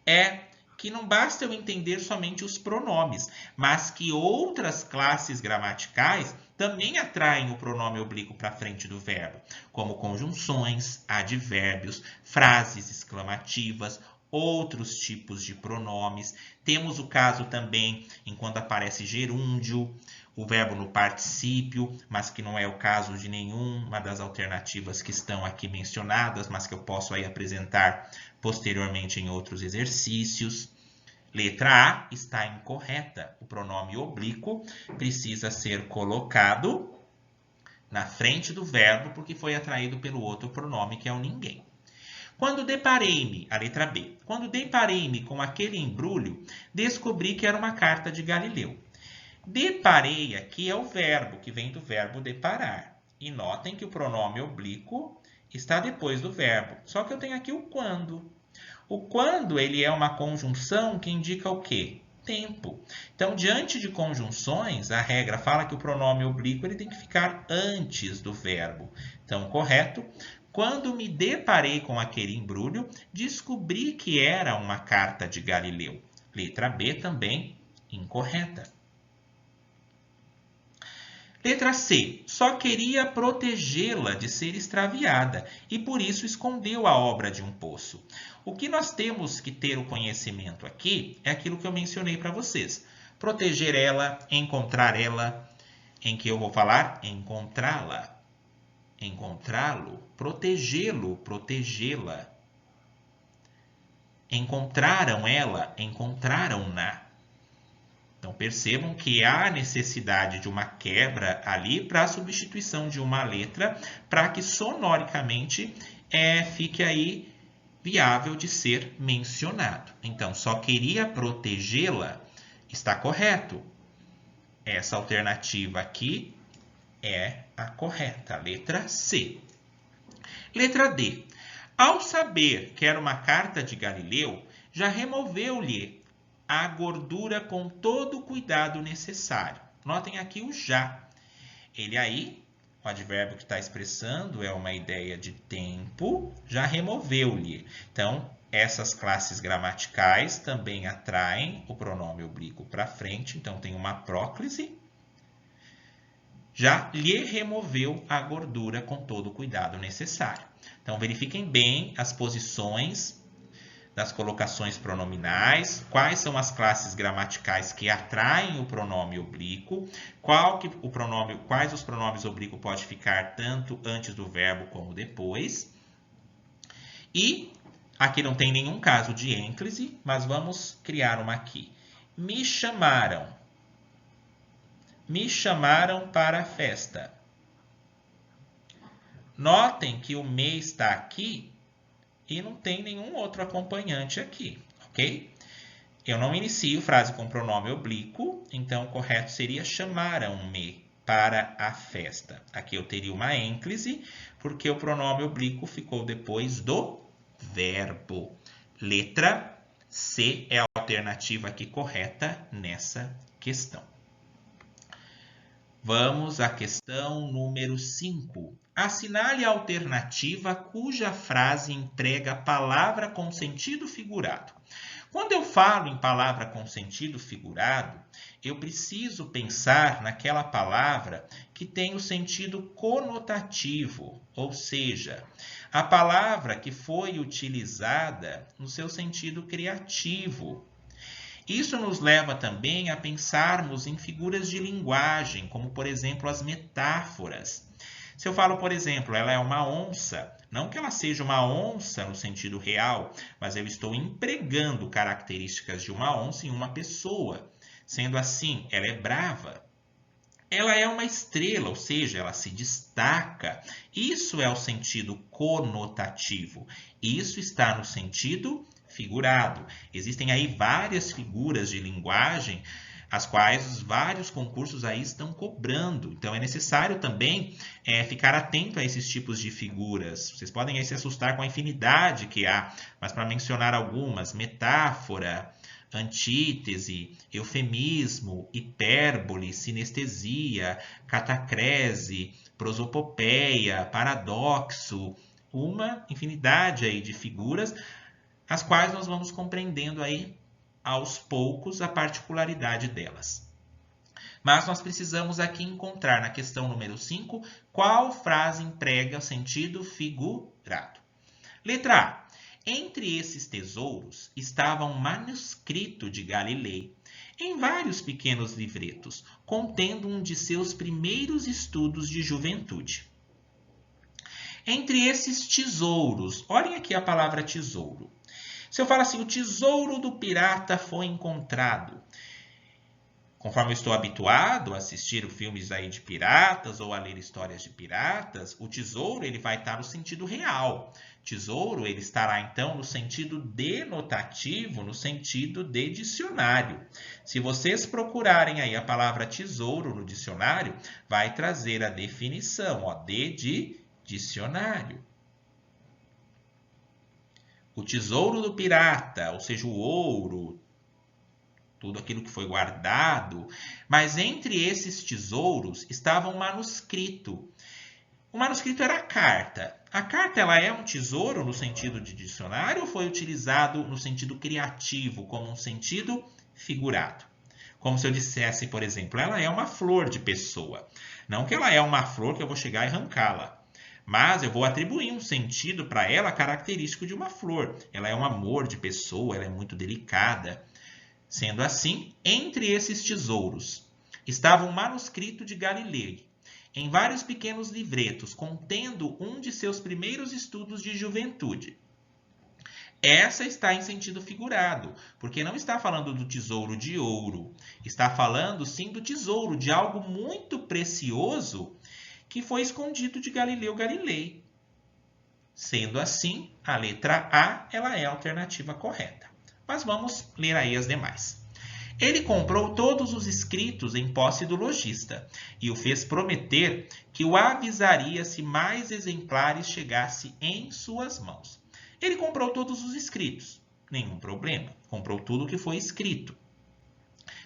é que não basta eu entender somente os pronomes, mas que outras classes gramaticais também atraem o pronome oblíquo para frente do verbo, como conjunções, advérbios, frases exclamativas, outros tipos de pronomes. Temos o caso também em quando aparece gerúndio, o verbo no particípio, mas que não é o caso de nenhuma das alternativas que estão aqui mencionadas, mas que eu posso aí apresentar posteriormente em outros exercícios. Letra A está incorreta. O pronome oblíquo precisa ser colocado na frente do verbo porque foi atraído pelo outro pronome que é o ninguém. Quando deparei-me, a letra B, quando deparei-me com aquele embrulho, descobri que era uma carta de Galileu. Deparei aqui é o verbo, que vem do verbo deparar. E notem que o pronome oblíquo está depois do verbo. Só que eu tenho aqui o quando. O quando ele é uma conjunção que indica o quê? Tempo. Então, diante de conjunções, a regra fala que o pronome oblíquo ele tem que ficar antes do verbo. Então, correto. Quando me deparei com aquele embrulho, descobri que era uma carta de Galileu. Letra B também incorreta. Letra C. Só queria protegê-la de ser extraviada e por isso escondeu a obra de um poço. O que nós temos que ter o conhecimento aqui é aquilo que eu mencionei para vocês. Proteger ela, encontrar ela, em que eu vou falar encontrá-la, encontrá-lo, protegê-lo, protegê-la. Encontraram ela, encontraram-na. Então, percebam que há necessidade de uma quebra ali para a substituição de uma letra para que sonoricamente fique aí viável de ser mencionado. Então, só queria protegê-la, está correto. Essa alternativa aqui é a correta, letra C. Letra D. Ao saber que era uma carta de Galileu, já removeu-lhe a gordura com todo o cuidado necessário. Notem aqui o já. Ele aí, o advérbio que está expressando é uma ideia de tempo, já removeu-lhe. Então, essas classes gramaticais também atraem o pronome oblíquo para frente. Então, tem uma próclise. Já lhe removeu a gordura com todo o cuidado necessário. Então, verifiquem bem as posições das colocações pronominais, quais são as classes gramaticais que atraem o pronome oblíquo, quais os pronomes oblíquos pode ficar tanto antes do verbo como depois. E Aqui não tem nenhum caso de ênclise, mas vamos criar uma aqui. Me chamaram. Me chamaram para a festa. Notem que o me está aqui e não tem nenhum outro acompanhante aqui, ok? Eu não inicio frase com pronome oblíquo, então o correto seria chamaram-me para a festa. Aqui eu teria uma ênclise, porque o pronome oblíquo ficou depois do verbo. Letra C é a alternativa aqui correta nessa questão. Vamos à questão número 5. Assinale a alternativa cuja frase emprega palavra com sentido figurado. Quando eu falo em palavra com sentido figurado, eu preciso pensar naquela palavra que tem o sentido conotativo, ou seja, a palavra que foi utilizada no seu sentido criativo. Isso nos leva também a pensarmos em figuras de linguagem, como, por exemplo, as metáforas. Se eu falo, por exemplo, ela é uma onça, não que ela seja uma onça no sentido real, mas eu estou empregando características de uma onça em uma pessoa. Sendo assim, ela é brava. Ela é uma estrela, ou seja, ela se destaca. Isso é o sentido conotativo. Isso está no sentido figurado. Existem aí várias figuras de linguagem, as quais vários concursos aí estão cobrando. Então, é necessário também ficar atento a esses tipos de figuras. Vocês podem aí se assustar com a infinidade que há, mas para mencionar algumas, metáfora, antítese, eufemismo, hipérbole, sinestesia, catacrese, prosopopeia, paradoxo, uma infinidade aí de figuras, as quais nós vamos compreendendo aí aos poucos a particularidade delas. Mas nós precisamos aqui encontrar na questão número 5 qual frase emprega o sentido figurado. Letra A. Entre esses tesouros estava um manuscrito de Galilei, em vários pequenos livretos, contendo um de seus primeiros estudos de juventude. Entre esses tesouros, olhem aqui a palavra tesouro. Se eu falo assim, o tesouro do pirata foi encontrado. Conforme eu estou habituado a assistir filmes aí de piratas ou a ler histórias de piratas, o tesouro ele vai estar no sentido real. Tesouro ele estará então no sentido denotativo, no sentido de dicionário. Se vocês procurarem aí a palavra tesouro no dicionário, vai trazer a definição, ó, de dicionário. O tesouro do pirata, ou seja, o ouro, tudo aquilo que foi guardado. Mas entre esses tesouros estava um manuscrito. O manuscrito era a carta. A carta ela é um tesouro no sentido de dicionário ou foi utilizado no sentido criativo, como um sentido figurado? Como se eu dissesse, por exemplo, ela é uma flor de pessoa. Não que ela é uma flor que eu vou chegar e arrancá-la. Mas eu vou atribuir um sentido para ela característico de uma flor. Ela é um amor de pessoa, ela é muito delicada. Sendo assim, entre esses tesouros estava um manuscrito de Galilei, em vários pequenos livretos, contendo um de seus primeiros estudos de juventude. Essa está em sentido figurado, porque não está falando do tesouro de ouro, está falando sim do tesouro, de algo muito precioso que foi escondido de Galileu Galilei. Sendo assim, a letra A ela é a alternativa correta. Mas vamos ler aí as demais. Ele comprou todos os escritos em posse do lojista e o fez prometer que o avisaria se mais exemplares chegassem em suas mãos. Ele comprou todos os escritos, nenhum problema. Comprou tudo o que foi escrito,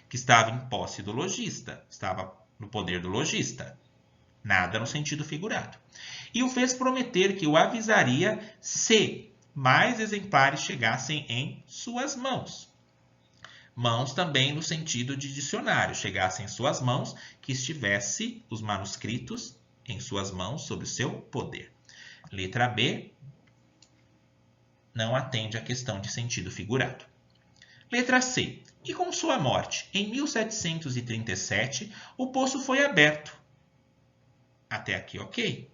que estava em posse do lojista, estava no poder do lojista. Nada no sentido figurado. E o fez prometer que o avisaria se mais exemplares chegassem em suas mãos. Mãos também no sentido de dicionário, chegassem em suas mãos, que estivesse os manuscritos em suas mãos, sob o seu poder. Letra B não atende à questão de sentido figurado. Letra C. E com sua morte, em 1737, o poço foi aberto. Até aqui, ok.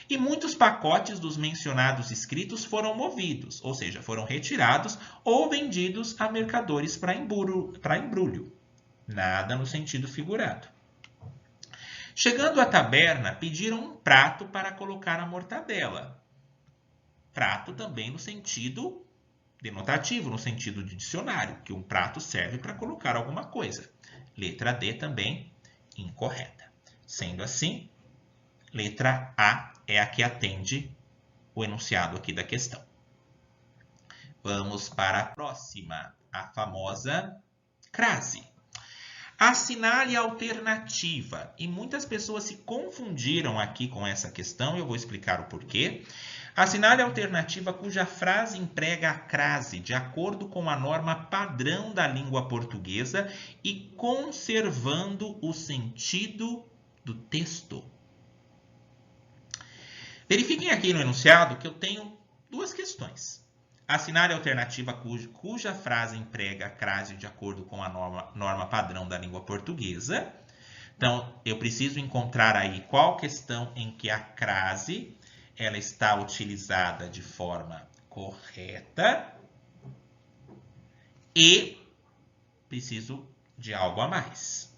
E muitos pacotes dos mencionados escritos foram movidos, ou seja, foram retirados ou vendidos a mercadores para embrulho. Nada no sentido figurado. Chegando à taberna, pediram um prato para colocar a mortadela. Prato também no sentido denotativo, no sentido de dicionário, que um prato serve para colocar alguma coisa. Letra D também incorreta. Sendo assim, letra A é a que atende o enunciado aqui da questão. Vamos para a próxima, a famosa crase. Assinale a alternativa. E muitas pessoas se confundiram aqui com essa questão, eu vou explicar o porquê. Assinale a alternativa cuja frase emprega a crase de acordo com a norma padrão da língua portuguesa e conservando o sentido do texto. Verifiquem aqui no enunciado que eu tenho duas questões. Assinale a alternativa cuja frase emprega a crase de acordo com a norma padrão da língua portuguesa. Então, eu preciso encontrar aí qual questão em que a crase ela está utilizada de forma correta e preciso de algo a mais.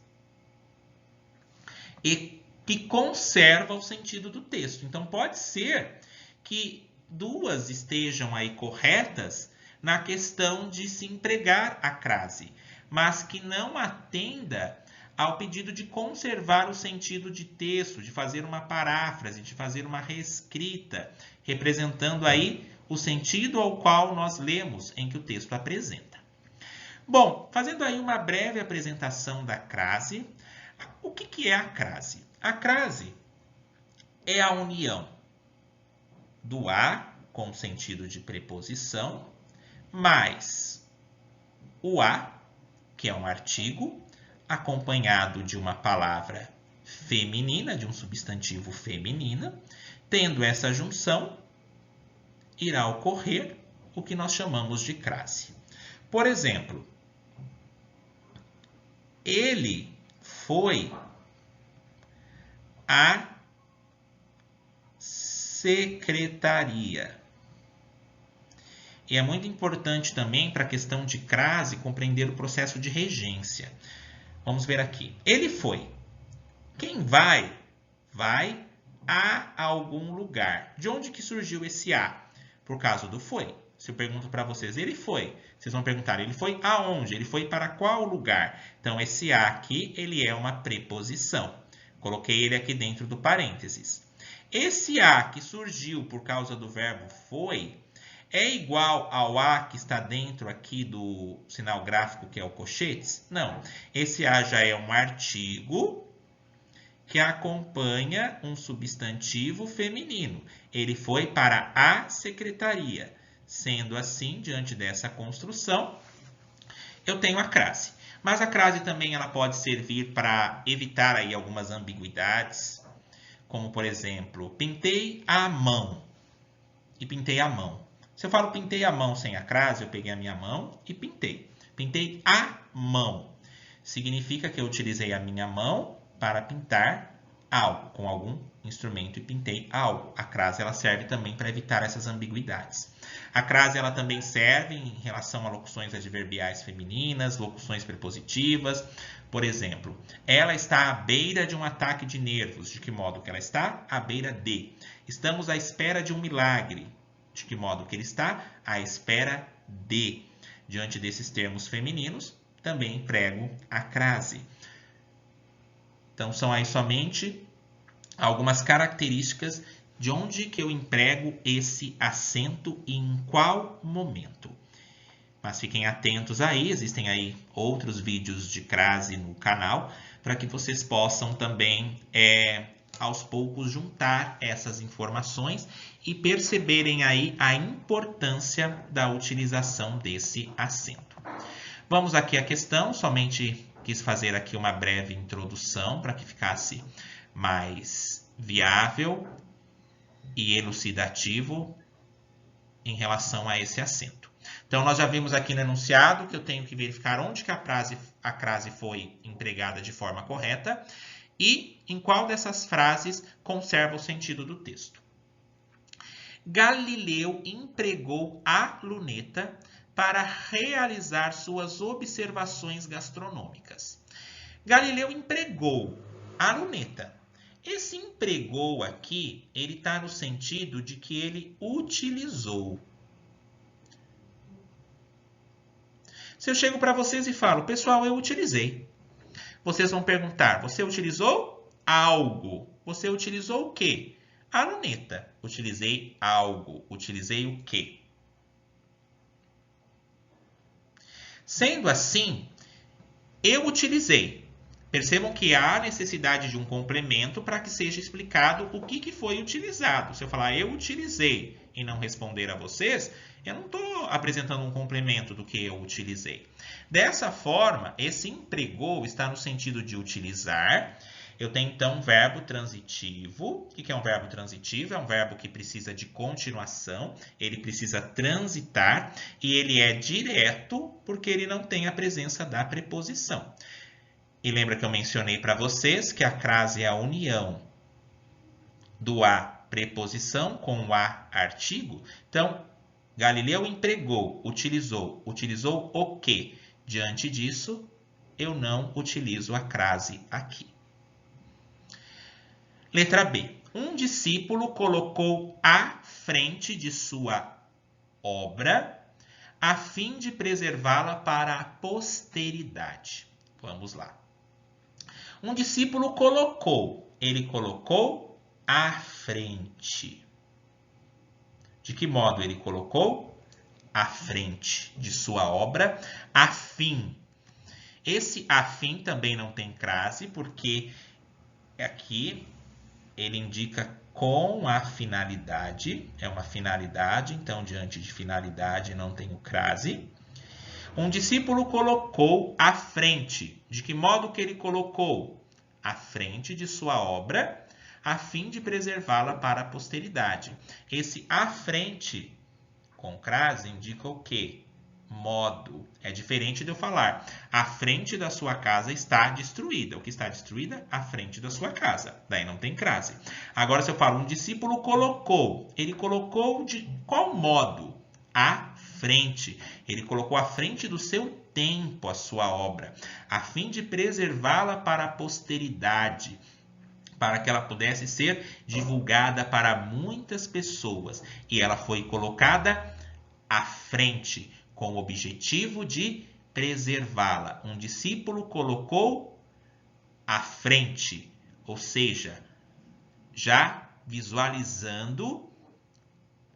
E que conserva o sentido do texto. Então, pode ser que duas estejam aí corretas na questão de se empregar a crase, mas que não atenda ao pedido de conservar o sentido de texto, de fazer uma paráfrase, de fazer uma reescrita, representando aí o sentido ao qual nós lemos em que o texto apresenta. Bom, fazendo aí uma breve apresentação da crase, o que é a crase? A crase é a união do a com sentido de preposição, mais o a, que é um artigo, acompanhado de uma palavra feminina, de um substantivo feminina. Tendo essa junção, irá ocorrer o que nós chamamos de crase. Por exemplo, ele foi à secretaria. E é muito importante também para a questão de crase compreender o processo de regência. Vamos ver aqui. Ele foi. Quem vai? Vai a algum lugar. De onde que surgiu esse a? Por causa do foi. Se eu pergunto para vocês, ele foi. Vocês vão perguntar, ele foi aonde? Ele foi para qual lugar? Então, esse a aqui, ele é uma preposição. Coloquei ele aqui dentro do parênteses. Esse a que surgiu por causa do verbo foi é igual ao a que está dentro aqui do sinal gráfico, que é o colchetes? Não. Esse a já é um artigo que acompanha um substantivo feminino. Ele foi para a secretaria. Sendo assim, diante dessa construção, eu tenho a crase. Mas a crase também ela pode servir para evitar aí algumas ambiguidades, como, por exemplo, pintei a mão e pintei a mão. Se eu falo pintei a mão sem a crase, eu peguei a minha mão e pintei. Pintei a mão. Significa que eu utilizei a minha mão para pintar algo, com algum instrumento, e pintei algo. A crase ela serve também para evitar essas ambiguidades. A crase ela também serve em relação a locuções adverbiais femininas, locuções prepositivas. Por exemplo, ela está à beira de um ataque de nervos. De que modo que ela está? À beira de. Estamos à espera de um milagre. De que modo que ele está? À espera de. Diante desses termos femininos, também emprego a crase. Então, são aí somente algumas características de onde que eu emprego esse acento e em qual momento. Mas fiquem atentos aí, existem aí outros vídeos de crase no canal, para que vocês possam também, aos poucos, juntar essas informações e perceberem aí a importância da utilização desse acento. Vamos aqui à questão, somente quis fazer aqui uma breve introdução para que ficasse mais viável e elucidativo em relação a esse acento. Então, nós já vimos aqui no enunciado que eu tenho que verificar onde que a crase foi empregada de forma correta e em qual dessas frases conserva o sentido do texto. Galileu empregou a luneta para realizar suas observações gastronômicas. Galileu empregou a luneta. Esse empregou aqui, ele está no sentido de que ele utilizou. Se eu chego para vocês e falo, pessoal, eu utilizei. Vocês vão perguntar, você utilizou algo? Você utilizou o quê? A luneta. Utilizei algo. Utilizei o quê? Sendo assim, eu utilizei. Percebam que há necessidade de um complemento para que seja explicado o que foi utilizado. Se eu falar eu utilizei e não responder a vocês, eu não estou apresentando um complemento do que eu utilizei. Dessa forma, esse empregou está no sentido de utilizar. Eu tenho, então, um verbo transitivo. O que é um verbo transitivo? É um verbo que precisa de continuação, ele precisa transitar e ele é direto porque ele não tem a presença da preposição. E lembra que eu mencionei para vocês que a crase é a união do a preposição com o a artigo? Então, Galileu empregou, utilizou. Utilizou o quê? Diante disso, eu não utilizo a crase aqui. Letra B. Um discípulo colocou à frente de sua obra a fim de preservá-la para a posteridade. Vamos lá. Um discípulo colocou. Ele colocou à frente. De que modo ele colocou? À frente de sua obra, a fim. Esse a fim também não tem crase, porque aqui ele indica com a finalidade. É uma finalidade, então diante de finalidade não tem o crase. Um discípulo colocou à frente. De que modo que ele colocou? À frente de sua obra, a fim de preservá-la para a posteridade. Esse à frente com crase indica o quê? Modo. É diferente de eu falar, a frente da sua casa está destruída. O que está destruída? A frente da sua casa. Daí não tem crase. Agora, se eu falo, um discípulo colocou. Ele colocou de qual modo? À frente. Ele colocou à frente do seu tempo a sua obra, a fim de preservá-la para a posteridade, para que ela pudesse ser divulgada para muitas pessoas. E ela foi colocada à frente, com o objetivo de preservá-la. Um discípulo colocou à frente, ou seja, já visualizando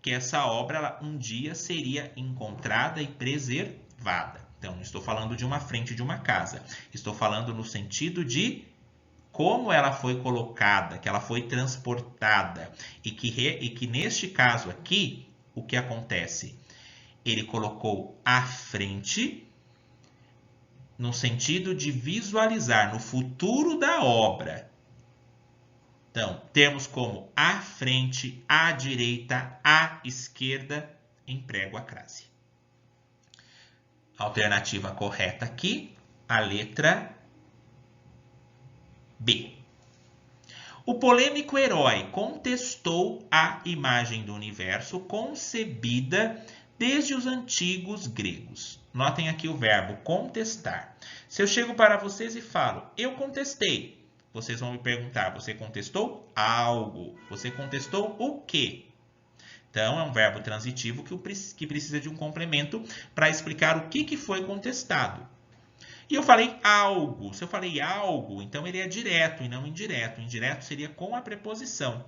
que essa obra um dia seria encontrada e preservada. Então, não estou falando de uma frente de uma casa. Estou falando no sentido de como ela foi colocada, que ela foi transportada. E que neste caso aqui, o que acontece? Ele colocou à frente no sentido de visualizar no futuro da obra. Então, termos como à frente, à direita, à esquerda, emprego a crase. Alternativa correta aqui, a letra B. O polêmico herói contestou a imagem do universo concebida desde os antigos gregos. Notem aqui o verbo contestar. Se eu chego para vocês e falo, eu contestei, vocês vão me perguntar, você contestou algo? Você contestou o quê? Então, é um verbo transitivo que precisa de um complemento para explicar o que foi contestado. E eu falei algo. Se eu falei algo, então ele é direto e não indireto. Indireto seria com a preposição.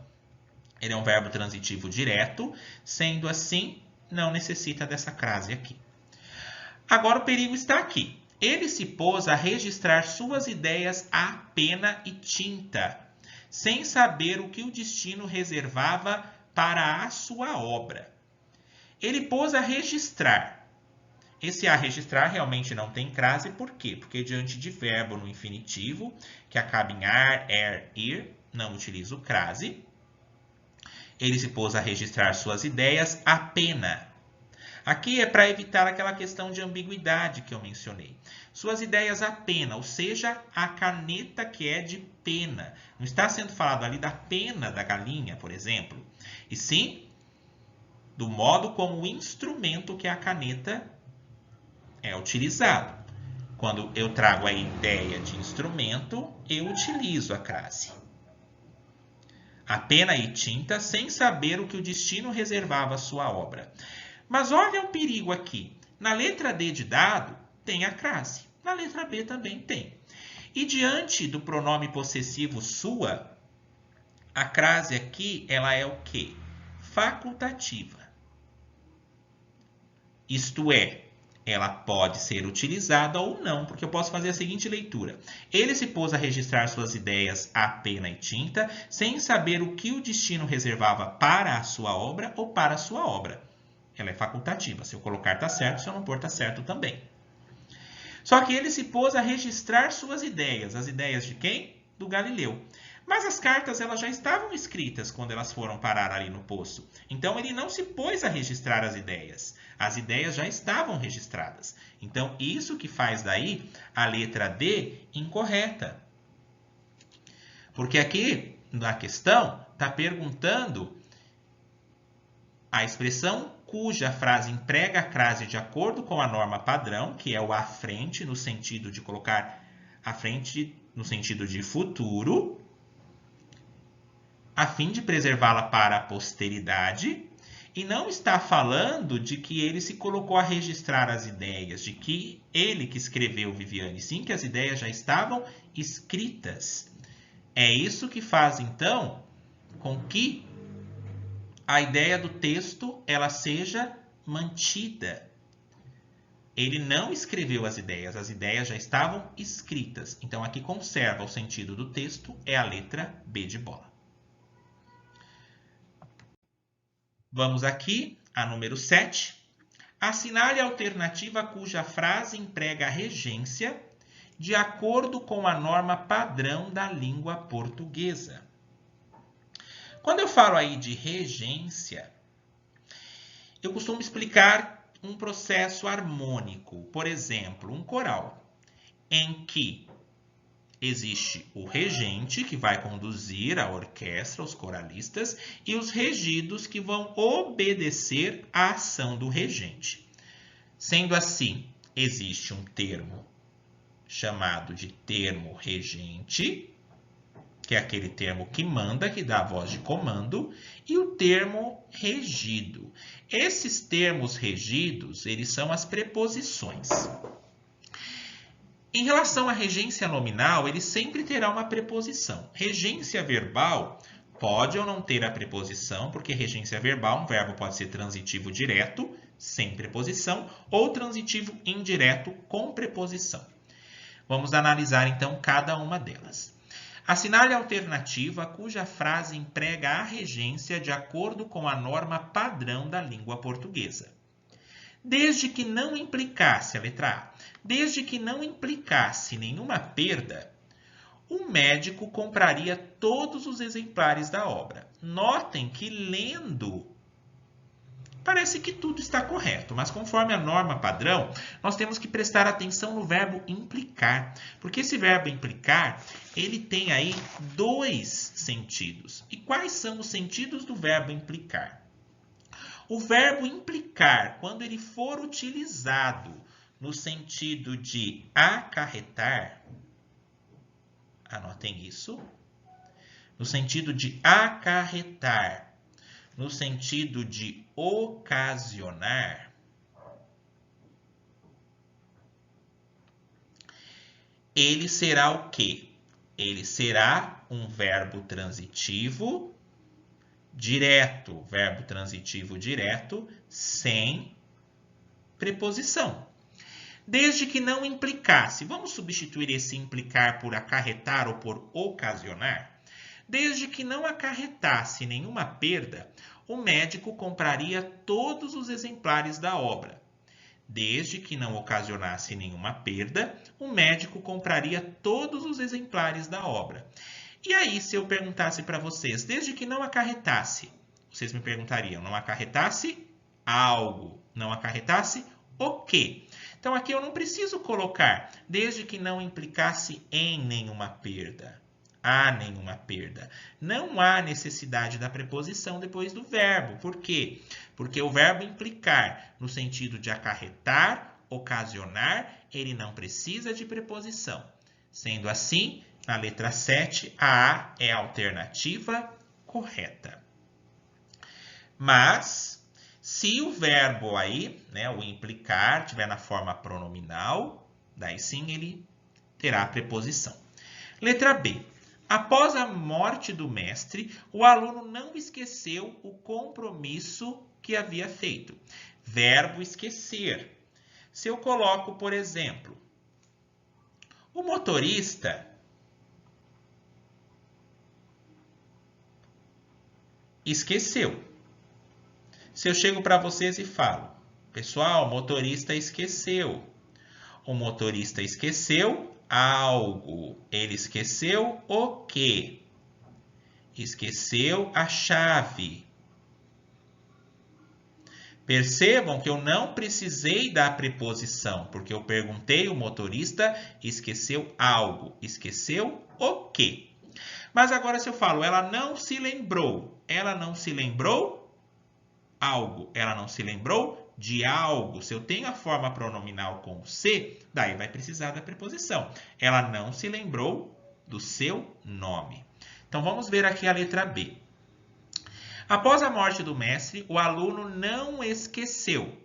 Ele é um verbo transitivo direto, sendo assim, não necessita dessa crase aqui. Agora o perigo está aqui. Ele se pôs a registrar suas ideias a pena e tinta, sem saber o que o destino reservava para a sua obra. Ele pôs a registrar. Esse a registrar realmente não tem crase, por quê? Porque diante de verbo no infinitivo, que acaba em ar, ir, não utiliza o crase. Ele se pôs a registrar suas ideias a pena. Aqui é para evitar aquela questão de ambiguidade que eu mencionei. Suas ideias a pena, ou seja, a caneta que é de pena. Não está sendo falado ali da pena da galinha, por exemplo. E sim, do modo como o instrumento que é a caneta é utilizado. Quando eu trago a ideia de instrumento, eu utilizo a crase. A pena e tinta sem saber o que o destino reservava à sua obra. Mas olha o perigo aqui. Na letra D de dado, tem a crase. Na letra B também tem. E diante do pronome possessivo sua, a crase aqui, ela é o quê? Facultativa. Isto é, ela pode ser utilizada ou não, porque eu posso fazer a seguinte leitura. Ele se pôs a registrar suas ideias a pena e tinta, sem saber o que o destino reservava para a sua obra ou para a sua obra. Ela é facultativa. Se eu colocar está certo, se eu não pôr está certo também. Só que ele se pôs a registrar suas ideias. As ideias de quem? Do Galileu. Mas as cartas elas já estavam escritas quando elas foram parar ali no poço. Então ele não se pôs a registrar as ideias. As ideias já estavam registradas. Então isso que faz daí a letra D incorreta. Porque aqui na questão está perguntando a expressão cuja frase emprega a crase de acordo com a norma padrão, que é o à frente, no sentido de colocar à frente no sentido de futuro, a fim de preservá-la para a posteridade, e não está falando de que ele se colocou a registrar as ideias, de que ele que escreveu Viviane, sim, que as ideias já estavam escritas. É isso que faz, então, com que a ideia do texto ela seja mantida. Ele não escreveu as ideias já estavam escritas. Então, aqui conserva o sentido do texto, é a letra B de bola. Vamos aqui a número 7. Assinale a alternativa cuja frase emprega a regência de acordo com a norma padrão da língua portuguesa. Quando eu falo aí de regência, eu costumo explicar um processo harmônico. Por exemplo, um coral, em que existe o regente, que vai conduzir a orquestra, os coralistas, e os regidos, que vão obedecer à ação do regente. Sendo assim, existe um termo chamado de termo regente, que é aquele termo que manda, que dá a voz de comando, e o termo regido. Esses termos regidos, eles são as preposições. Em relação à regência nominal, ele sempre terá uma preposição. Regência verbal pode ou não ter a preposição, porque regência verbal, um verbo pode ser transitivo direto, sem preposição, ou transitivo indireto, com preposição. Vamos analisar, então, cada uma delas. Assinale a alternativa cuja frase emprega a regência de acordo com a norma padrão da língua portuguesa. Desde que não implicasse, a letra A, desde que não implicasse nenhuma perda, o médico compraria todos os exemplares da obra. Notem que lendo, parece que tudo está correto, mas conforme a norma padrão, nós temos que prestar atenção no verbo implicar, porque esse verbo implicar, ele tem aí dois sentidos. E quais são os sentidos do verbo implicar? O verbo implicar, quando ele for utilizado no sentido de acarretar, anotem isso, no sentido de acarretar, no sentido de ocasionar, ele será o quê? Ele será um verbo transitivo direto, verbo transitivo direto, sem preposição. Desde que não implicasse, vamos substituir esse implicar por acarretar ou por ocasionar? Desde que não acarretasse nenhuma perda, o médico compraria todos os exemplares da obra. Desde que não ocasionasse nenhuma perda, o médico compraria todos os exemplares da obra. E aí, se eu perguntasse para vocês, desde que não acarretasse, vocês me perguntariam, não acarretasse algo, não acarretasse o quê? Então, aqui eu não preciso colocar, desde que não implicasse em nenhuma perda. Há nenhuma perda. Não há necessidade da preposição depois do verbo. Por quê? Porque o verbo implicar no sentido de acarretar, ocasionar, ele não precisa de preposição. Sendo assim, na letra 7, a A é a alternativa correta. Mas, se o verbo aí, né, o implicar, tiver na forma pronominal, daí sim ele terá a preposição. Letra B. Após a morte do mestre, o aluno não esqueceu o compromisso que havia feito. Verbo esquecer. Se eu coloco, por exemplo, o motorista esqueceu. Se eu chego para vocês e falo, pessoal, o motorista esqueceu. O motorista esqueceu algo. Ele esqueceu o quê? Esqueceu a chave. Percebam que eu não precisei da preposição, porque eu perguntei, o motorista esqueceu algo. Esqueceu o quê? Mas agora se eu falo, ela não se lembrou. Ela não se lembrou algo. Ela não se lembrou de algo. Se eu tenho a forma pronominal com se, daí vai precisar da preposição. Ela não se lembrou do seu nome. Então vamos ver aqui a letra B. Após a morte do mestre, o aluno não esqueceu.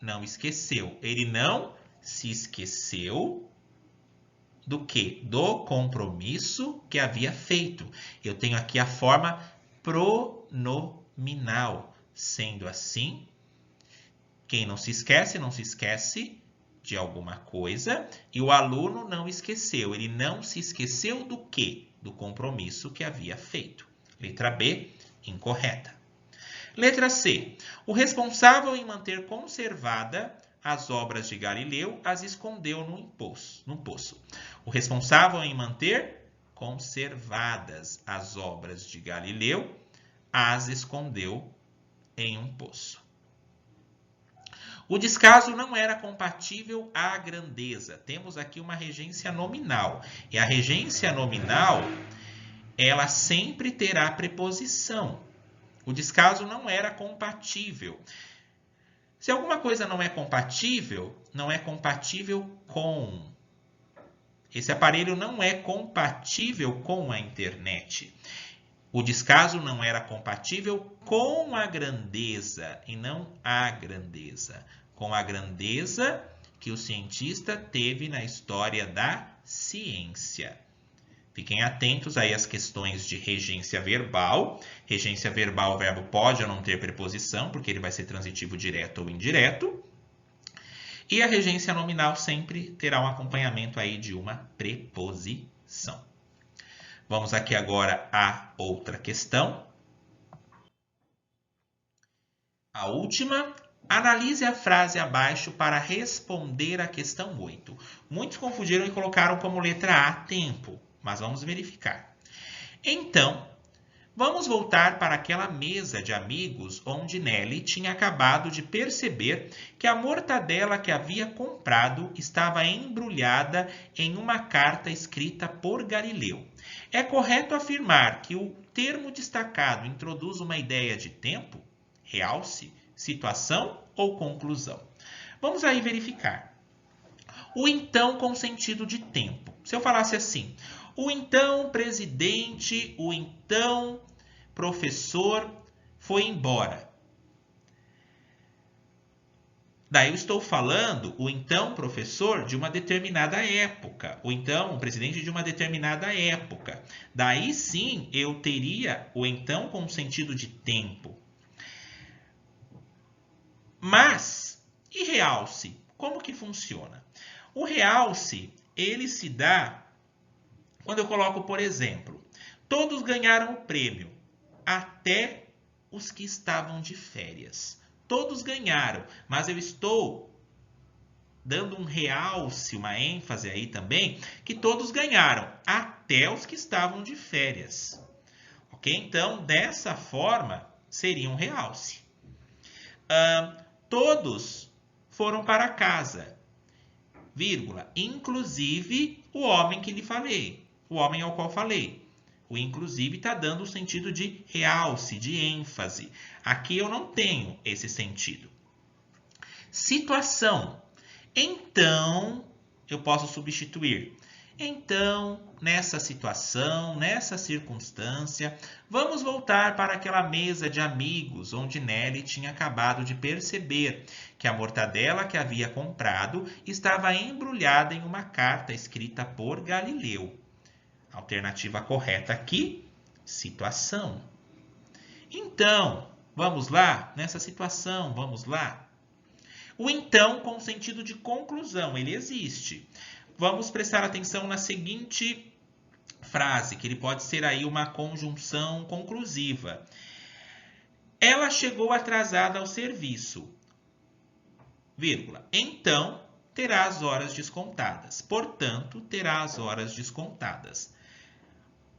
Não esqueceu. Ele não se esqueceu do quê? Do compromisso que havia feito. Eu tenho aqui a forma pronominal. Sendo assim, quem não se esquece de alguma coisa. E o aluno não esqueceu. Ele não se esqueceu do quê? Do compromisso que havia feito. Letra B, incorreta. Letra C. O responsável em manter conservada as obras de Galileu as escondeu num poço. O responsável em manter conservadas as obras de Galileu as escondeu em um poço. O descaso não era compatível à grandeza. Temos aqui uma regência nominal. E a regência nominal, ela sempre terá preposição. O descaso não era compatível. Se alguma coisa não é compatível com. Esse aparelho não é compatível com a internet. O descaso não era compatível com a grandeza e não a grandeza. Com a grandeza que o cientista teve na história da ciência. Fiquem atentos aí às questões de regência verbal. Regência verbal, o verbo pode ou não ter preposição, porque ele vai ser transitivo direto ou indireto. E a regência nominal sempre terá um acompanhamento aí de uma preposição. Vamos aqui agora a outra questão. A última. Analise a frase abaixo para responder a questão 8. Muitos confundiram e colocaram como letra A, tempo. Mas vamos verificar. Então, vamos voltar para aquela mesa de amigos onde Nelly tinha acabado de perceber que a mortadela que havia comprado estava embrulhada em uma carta escrita por Galileu. É correto afirmar que o termo destacado introduz uma ideia de tempo, realce, situação ou conclusão? Vamos aí verificar. O então com sentido de tempo. Se eu falasse assim, o então presidente, o então professor foi embora. Daí eu estou falando o então professor de uma determinada época. O então presidente de uma determinada época. Daí sim eu teria o então com sentido de tempo. Mas, e realce? Como que funciona? O realce, ele se dá quando eu coloco, por exemplo, todos ganharam o prêmio, até os que estavam de férias. Todos ganharam, mas eu estou dando um realce, uma ênfase aí também, que todos ganharam, até os que estavam de férias. Ok? Então, dessa forma, seria um realce. Todos foram para casa, vírgula, inclusive o homem que lhe falei, o homem ao qual falei. O inclusive está dando o sentido de realce, de ênfase. Aqui eu não tenho esse sentido. Situação. Então, eu posso substituir. Então, nessa situação, nessa circunstância, vamos voltar para aquela mesa de amigos onde Nelly tinha acabado de perceber que a mortadela que havia comprado estava embrulhada em uma carta escrita por Galileu. Alternativa correta aqui, situação. Então, vamos lá? Nessa situação, vamos lá? O então com sentido de conclusão, ele existe. Vamos prestar atenção na seguinte frase, que ele pode ser aí uma conjunção conclusiva. Ela chegou atrasada ao serviço, vírgula. Então, terá as horas descontadas. Portanto, terá as horas descontadas.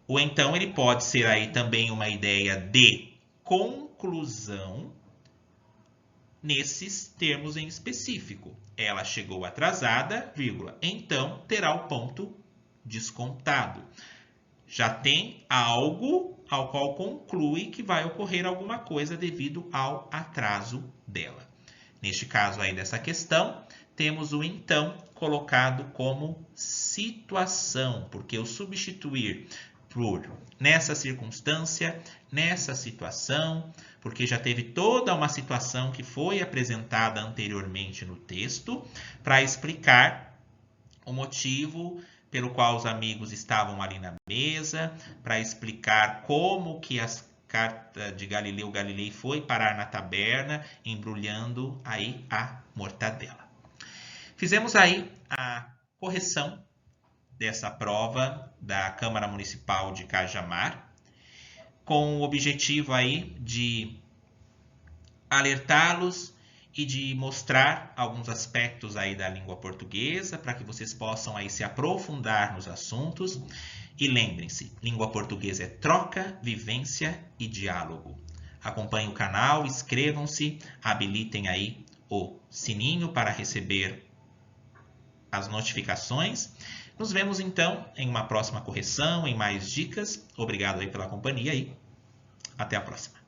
O então, ele pode ser aí também uma ideia de conclusão nesses termos em específico. Ela chegou atrasada, vírgula, então terá o ponto descontado. Já tem algo ao qual conclui que vai ocorrer alguma coisa devido ao atraso dela. Neste caso aí dessa questão, temos o então colocado como situação, porque o substituir por nessa circunstância, nessa situação, porque já teve toda uma situação que foi apresentada anteriormente no texto para explicar o motivo pelo qual os amigos estavam ali na mesa, para explicar como que as cartas de Galileu Galilei foi parar na taberna, embrulhando aí a mortadela. Fizemos aí a correção dessa prova da Câmara Municipal de Cajamar, com o objetivo aí de alertá-los e de mostrar alguns aspectos aí da língua portuguesa para que vocês possam aí se aprofundar nos assuntos. E lembrem-se, língua portuguesa é troca, vivência e diálogo. Acompanhem o canal, inscrevam-se, habilitem aí o sininho para receber as notificações. Nos vemos então em uma próxima correção, em mais dicas. Obrigado aí pela companhia e até a próxima.